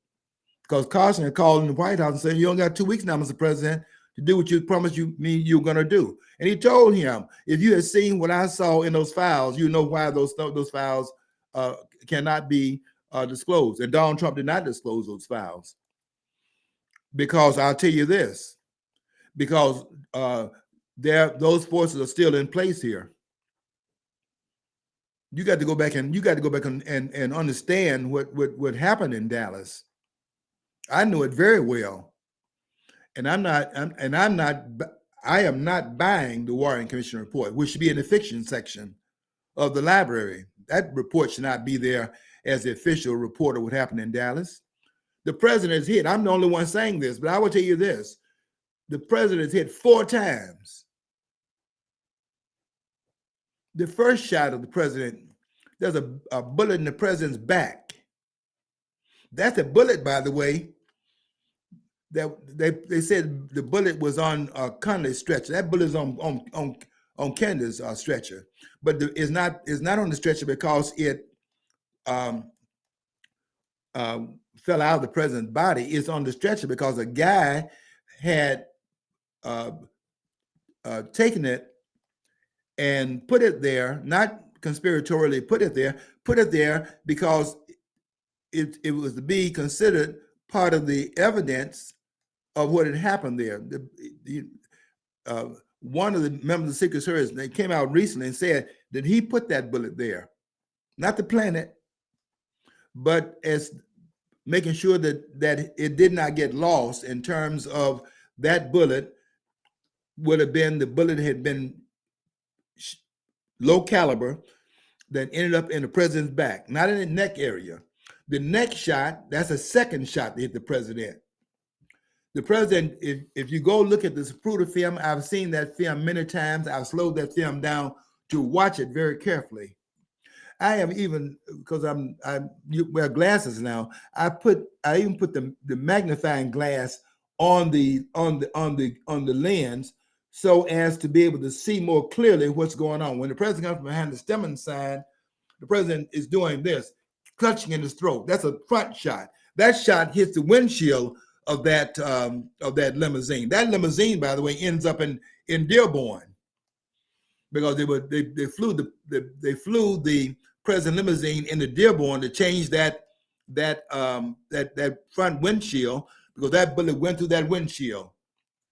because Carson had called in the White House and said, "You only got 2 weeks now, Mr. President, to do what you promised me you were going to do." And he told him, if you had seen what I saw in those files, you know why those files cannot be disclosed. And Donald Trump did not disclose those files because I'll tell you this, because those forces are still in place here. You got to go back and understand what happened in Dallas. I knew it very well. And I am not buying the Warren Commission report, which should be in the fiction section of the library. That report should not be there as the official report of what happened in Dallas. The president is hit. I'm the only one saying this, but I will tell you this. The president is hit 4 times. The first shot of the president, there's a bullet in the president's back. That's a bullet, by the way, that they said the bullet was on Conley's stretcher. That bullet is on Kennedy's stretcher, but it's not on the stretcher because it fell out of the president's body. It's on the stretcher because a guy had taken it and put it there, not conspiratorially put it there because it was to be considered part of the evidence of what had happened there. One of the members of the Secret Service, they came out recently and said that he put that bullet there, not to plant it, but as making sure that it did not get lost in terms of that bullet would have been, the bullet had been low caliber that ended up in the president's back, not in the neck area. The neck shot, that's a second shot that hit the president. The president, if you go look at the Zapruder film, I've seen that film many times. I've slowed that film down to watch it very carefully. I am even, because you wear glasses now, I even put the magnifying glass on the lens so as to be able to see more clearly what's going on. When the president comes from behind the stemming side, the president is doing this, clutching in his throat. That's a front shot. That shot hits the windshield of that limousine. That limousine, by the way, ends up in Dearborn because they flew the president limousine into Dearborn to change that front windshield because that bullet went through that windshield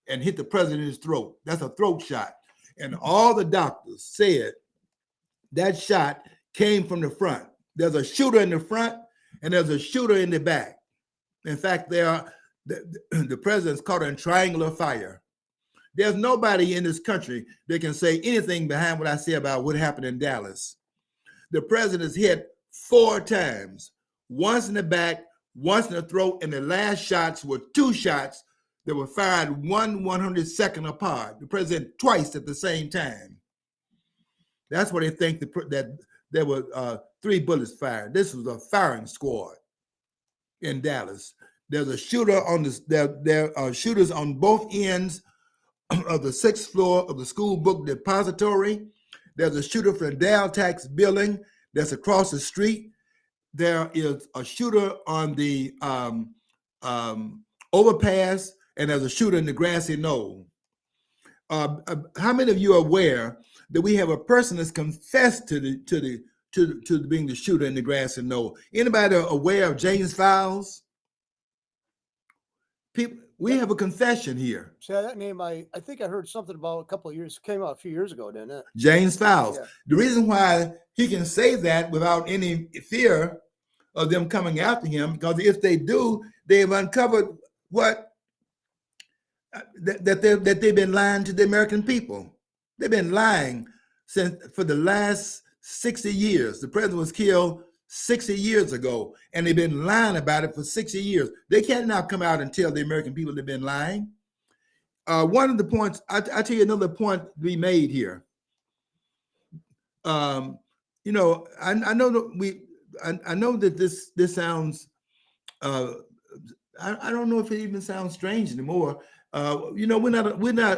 and hit the president in his throat. That's a throat shot. And all the doctors said that shot came from the front. There's a shooter in the front and there's a shooter in the back. In fact, the president's caught in triangular fire. There's nobody in this country that can say anything behind what I say about what happened in Dallas. The president is hit 4 times, once in the back, once in the throat, and the last shots were 2 shots that were fired 1/100 apart. The president twice at the same time. That's why they think that there were 3 bullets fired. This was a firing squad in Dallas. There's a shooter on this. There are shooters on both ends of the 6th floor of the school book depository. There's a shooter for the Dale Tax building that's across the street. There is a shooter on the overpass, and there's a shooter in the grassy knoll. How many of you are aware that we have a person that's confessed to being the shooter in the grassy knoll? Anybody aware of James Files? People, we have a confession here. See that name? I think I heard something about a couple of years. Came out a few years ago, didn't it? James Files. Yeah. The reason why he can say that without any fear of them coming after him, because if they do, they've uncovered what that they've been lying to the American people. They've been lying for the last 60 years. The president was killed 60 years ago, and they've been lying about it for 60 years. They can't now come out and tell the American people they've been lying. One of the points, I'll tell you another point to be made here. I know that I know that this sounds, I don't know if it even sounds strange anymore. We're not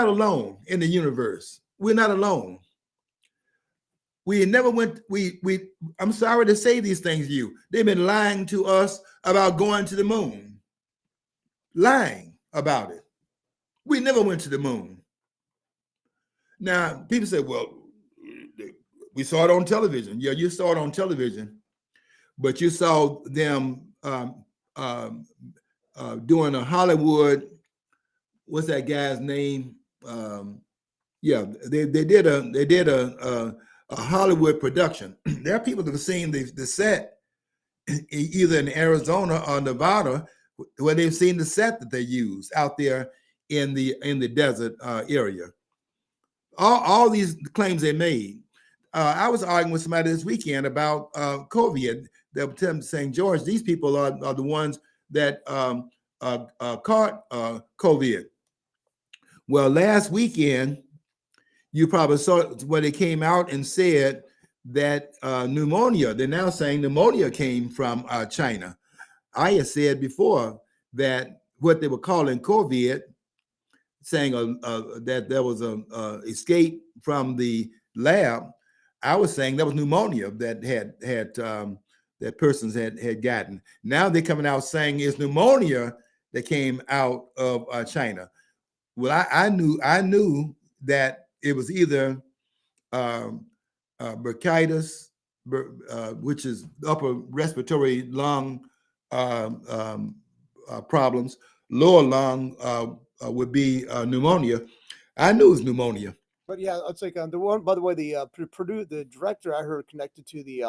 alone in the universe. We're not alone. We never went. I'm sorry to say these things to you. They've been lying to us about going to the moon. Lying about it. We never went to the moon. Now people say, "Well, we saw it on television." Yeah, you saw it on television, but you saw them doing a Hollywood. What's that guy's name? They did a Hollywood production. There are people that have seen the set either in Arizona or Nevada, where they've seen the set that they use out there in the desert area. All these claims they made. I was arguing with somebody this weekend about COVID. They were saying, George, these people are the ones that caught COVID. Well, last weekend, you probably saw where they came out and said that pneumonia, they're now saying pneumonia came from China. I had said before that what they were calling COVID, saying that there was a escape from the lab, I was saying that was pneumonia that that persons had gotten. Now they're coming out saying it's pneumonia that came out of China. Well, I knew that it was either bronchitis, which is upper respiratory lung problems. Lower lung would be pneumonia. I knew it was pneumonia. But yeah, it's like the one. By the way, the director I heard connected to the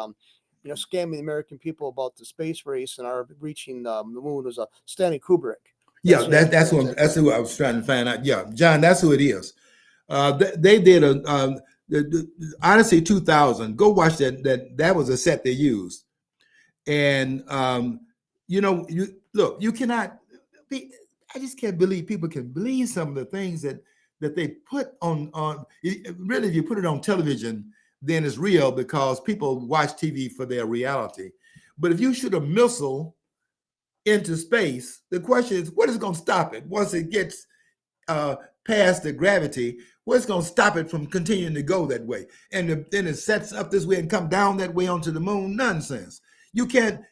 scamming the American people about the space race and our reaching the moon was Stanley Kubrick. Yeah, that's who I was trying to find out. Yeah, John, that's who it is. They did the Odyssey 2000. Go watch that. That was a set they used, and you cannot be. I just can't believe people can believe some of the things that they put on. Really, if you put it on television, then it's real because people watch TV for their reality. But if you shoot a missile into space, the question is, what is going to stop it once it gets past the gravity? What's going to stop it from continuing to go that way? And then it sets up this way and come down that way onto the moon? Nonsense. You can.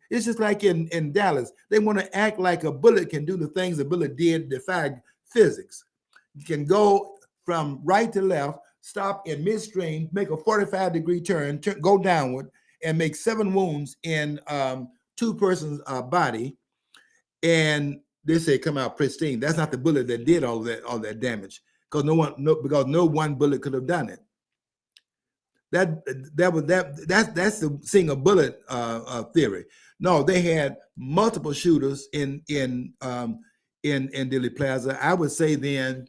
It's just like in Dallas. They want to act like a bullet can do the things a bullet did, defy physics. You can go from right to left, stop in midstream, make a 45-degree turn, go downward, and make 7 wounds in 2 persons' body, and they say come out pristine. That's not the bullet that did all that damage, because no one bullet could have done it. That's the seeing a bullet theory. No, they had multiple shooters in Dealey Plaza. I would say then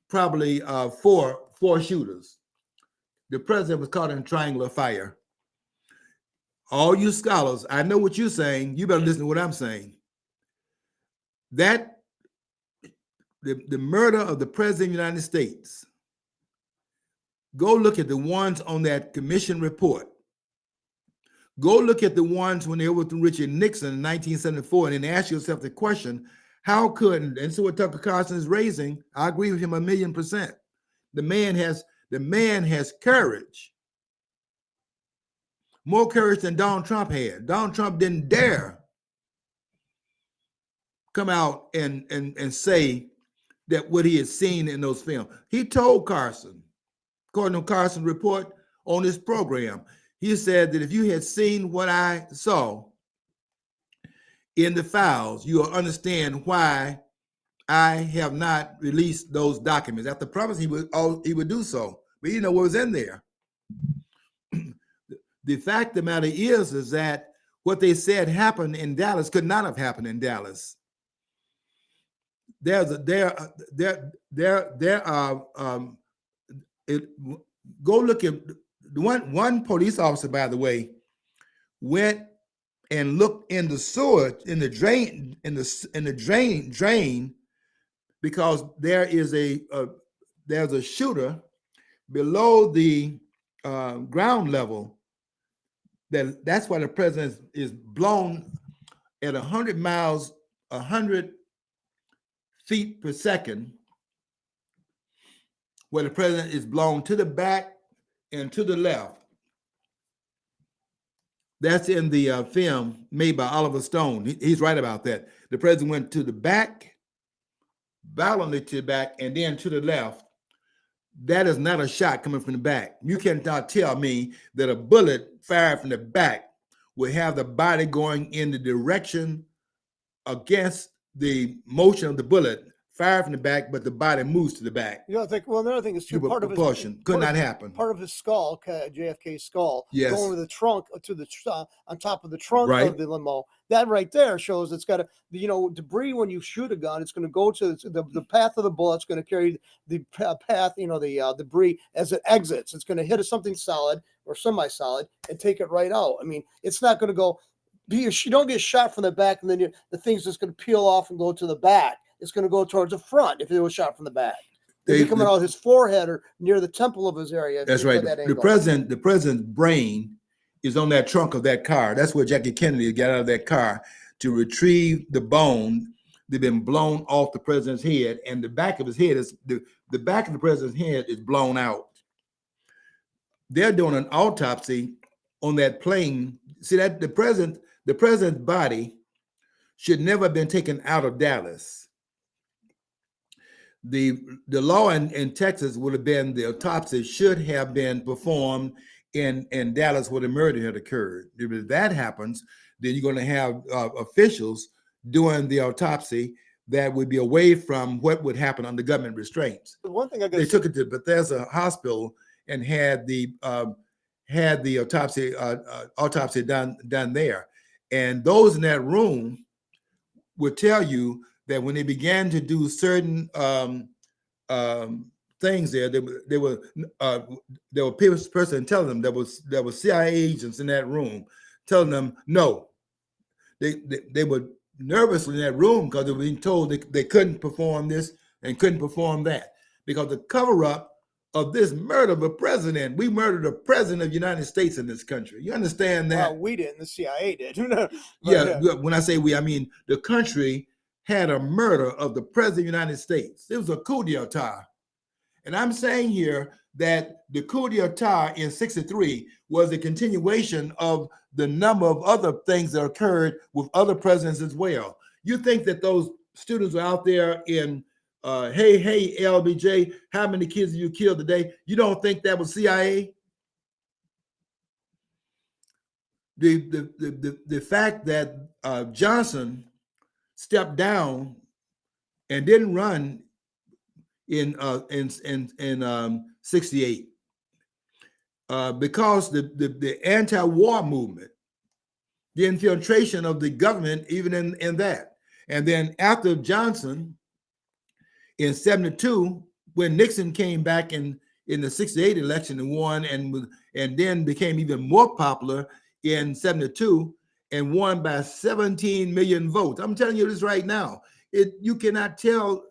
probably 4 shooters. The president was caught in triangular fire. All you scholars, I know what you're saying. You better listen to what I'm saying. That the murder of the president of the United States, go look at the ones on that commission report Go look at the ones when they were with Richard Nixon in 1974, and then ask yourself the question, how could, and so what Tucker Carlson is raising, I agree with him 1,000,000%. The man has courage. More courage than Donald Trump had. Donald Trump didn't dare come out and say that what he had seen in those films. He told Carson, according to Carson's report on this program, he said that if you had seen what I saw in the files, you'll understand why I have not released those documents. After promising he would do so, but you know what was in there. The fact of the matter is that what they said happened in Dallas could not have happened in Dallas. Go look at one police officer, by the way, went and looked in the sewer, in the drain, in the drain, because there's a shooter below the ground level. That's why the president is blown at 100 miles, 100 feet per second, where the president is blown to the back and to the left. That's in the film made by Oliver Stone. He's right about that. The president went to the back, violently to the back, and then to the left. That is not a shot coming from the back. You cannot tell me that a bullet fired from the back will have the body going in the direction against the motion of the bullet, fired from the back, but the body moves to the back. You know, I think, well, another thing is too, part of propulsion could not happen. Part of his skull, JFK's skull, yes, going with the trunk to the on top of the trunk right of the limo. That right there shows it's got debris. When you shoot a gun, it's going to go to the path of the bullet. It's going to carry the path, the debris as it exits. It's going to hit something solid or semi-solid and take it right out. I mean, it's not going to go. You don't get shot from the back and then the thing's just going to peel off and go to the back. It's going to go towards the front if it was shot from the back. They're coming out of his forehead or near the temple of his area. That's right. The president's brain is on that trunk of that car. That's where Jackie Kennedy got out of that car to retrieve the bone that had been blown off the president's head, and the back of his head is the back of the president's head is blown out. They're doing an autopsy on that plane. See that the president's body should never have been taken out of Dallas. The law in Texas would have been the autopsy should have been performed in Dallas where the murder had occurred. If that happens, then you're going to have officials doing the autopsy that would be away from what would happen under government restraints. The one thing they took it to Bethesda Hospital and had the autopsy done there, and those in that room would tell you that when they began to do certain things there were person telling them there was CIA agents in that room telling them no. They were nervously in that room because they were being told they couldn't perform this and couldn't perform that because the cover-up of this murder of a president. We murdered a president of the United States in this country. You understand that? Well, we didn't. The CIA did. Yeah. When I say we, I mean the country had a murder of the president of the United States. It was a coup d'etat. And I'm saying here that the coup d'etat in 1963 was a continuation of the number of other things that occurred with other presidents as well. You think that those students are out there in, hey, LBJ, how many kids have you killed today? You don't think that was CIA? The fact that Johnson stepped down and didn't run in 68 because the anti-war movement, the infiltration of the government, even in that. And then after Johnson in 72, when Nixon came back in the 68 election and won and then became even more popular in 72 and won by 17 million votes. I'm telling you this right now. You cannot tell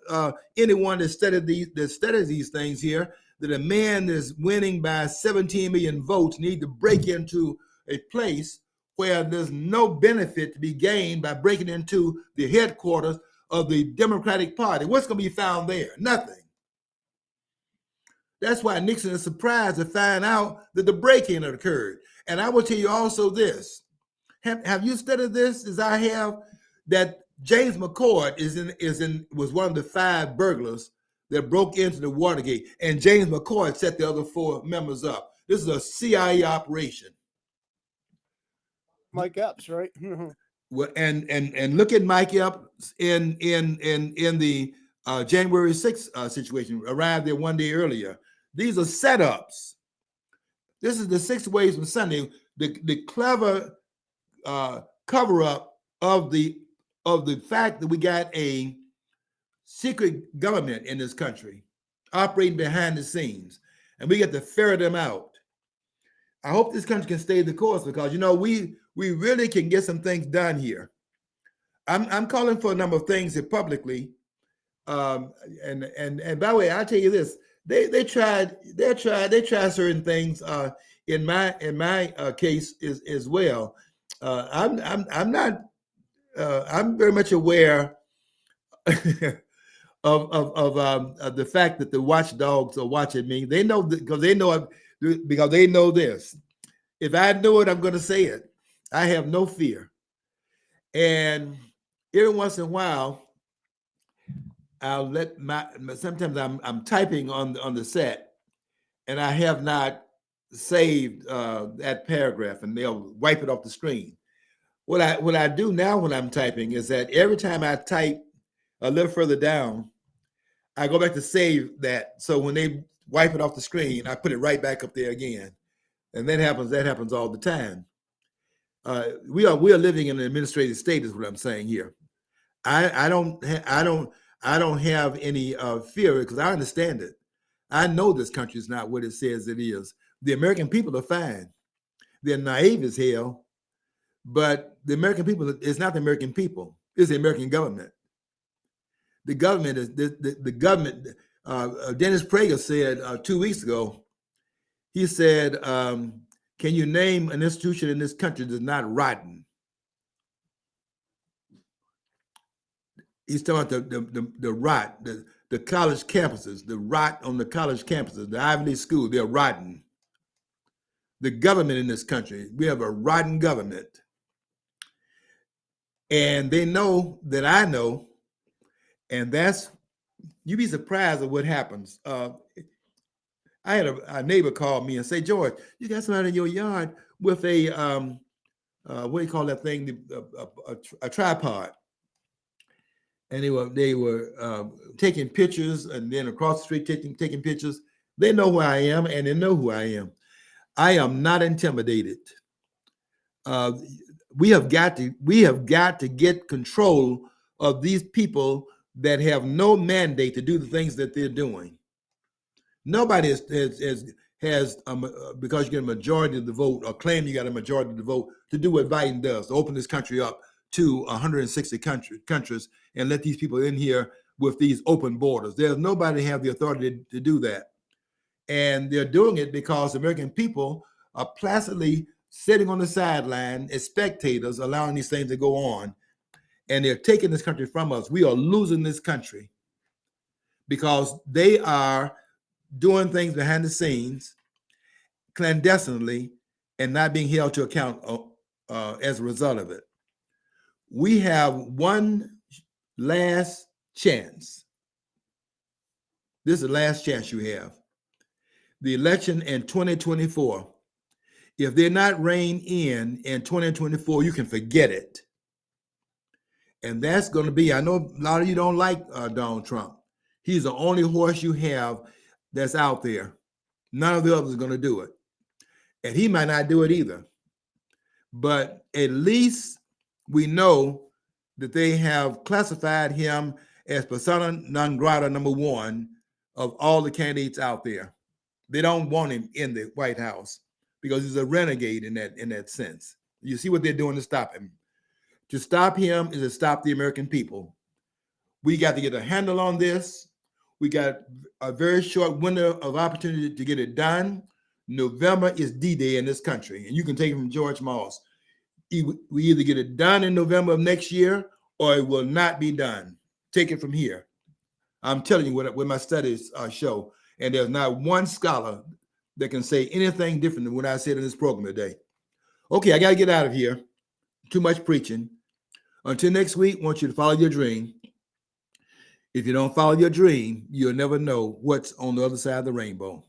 anyone that studies these things here that a man that's winning by 17 million votes need to break into a place where there's no benefit to be gained by breaking into the headquarters of the Democratic Party. What's going to be found there? Nothing. That's why Nixon is surprised to find out that the break-in had occurred. And I will tell you also this. Have you studied this as I have? That James McCord was one of the 5 burglars that broke into the Watergate, and James McCord set the other 4 members up. This is a CIA operation. Mike Epps, right? Well, and look at Mike Epps in the January 6th situation. Arrived there one day earlier. These are setups. This is the 6 ways from Sunday. The clever cover up of the fact that we got a secret government in this country operating behind the scenes, and we get to ferret them out. I hope this country can stay the course, because we really can get some things done here. I'm calling for a number of things here publicly, and by the way, I'll tell you this: they tried certain things in my case as well. I'm very much aware of the fact that the watchdogs are watching me. They know because they know this. If I know it, I'm going to say it. I have no fear. And every once in a while, I'll let sometimes I'm typing on the set, and I have not saved that paragraph, and they'll wipe it off the screen. What I do now when I'm typing is that every time I type a little further down, I go back to save that. So when they wipe it off the screen, I put it right back up there again. And that happens all the time. We are living in an administrative state, is what I'm saying here. I don't have any fear, because I understand it. I know this country is not what it says it is. The American people are fine. They're naive as hell, but the American people is not the American people. It's the American government. The government is the government. Dennis Prager said 2 weeks ago. He said, "Can you name an institution in this country that's not rotten?" He's talking about the rot, the college campuses, the rot on the college campuses, the Ivy League school. They're rotten. The government in this country, we have a rotten government, and they know that I know. And you'd be surprised at what happens. I had a neighbor call me and say, "George, you got somebody in your yard with a what do you call that thing? A tripod." And they were taking pictures, and then across the street taking pictures. They know who I am, and they know who I am. I am not intimidated. We have got to get control of these people that have no mandate to do the things that they're doing. Nobody has because you get a majority of the vote, or claim you got a majority of the vote, to do what Biden does, to open this country up to 160 countries and let these people in here with these open borders. There's nobody have the authority to do that. And they're doing it because the American people are placidly sitting on the sideline as spectators, allowing these things to go on. And they're taking this country from us. We are losing this country because they are doing things behind the scenes, clandestinely, and not being held to account as a result of it. We have one last chance. This is the last chance you have. The election in 2024. If they're not reined in 2024, you can forget it. And that's going to be, I know a lot of you don't like Donald Trump. He's the only horse you have that's out there. None of the others are going to do it. And he might not do it either. But at least we know that they have classified him as persona non grata #1 of all the candidates out there. They don't want him in the White House because he's a renegade in that sense. You see what they're doing to stop him. To stop him is to stop the American people. We got to get a handle on this. We got a very short window of opportunity to get it done. November is D-Day in this country, and you can take it from George Moss. we either get it done in November of next year or it will not be done. Take it from here. I'm telling you what my studies show, and there's not one scholar that can say anything different than what I said in this program today. Okay, I got to get out of here. Too much preaching. Until next week, I want you to follow your dream. If you don't follow your dream, you'll never know what's on the other side of the rainbow.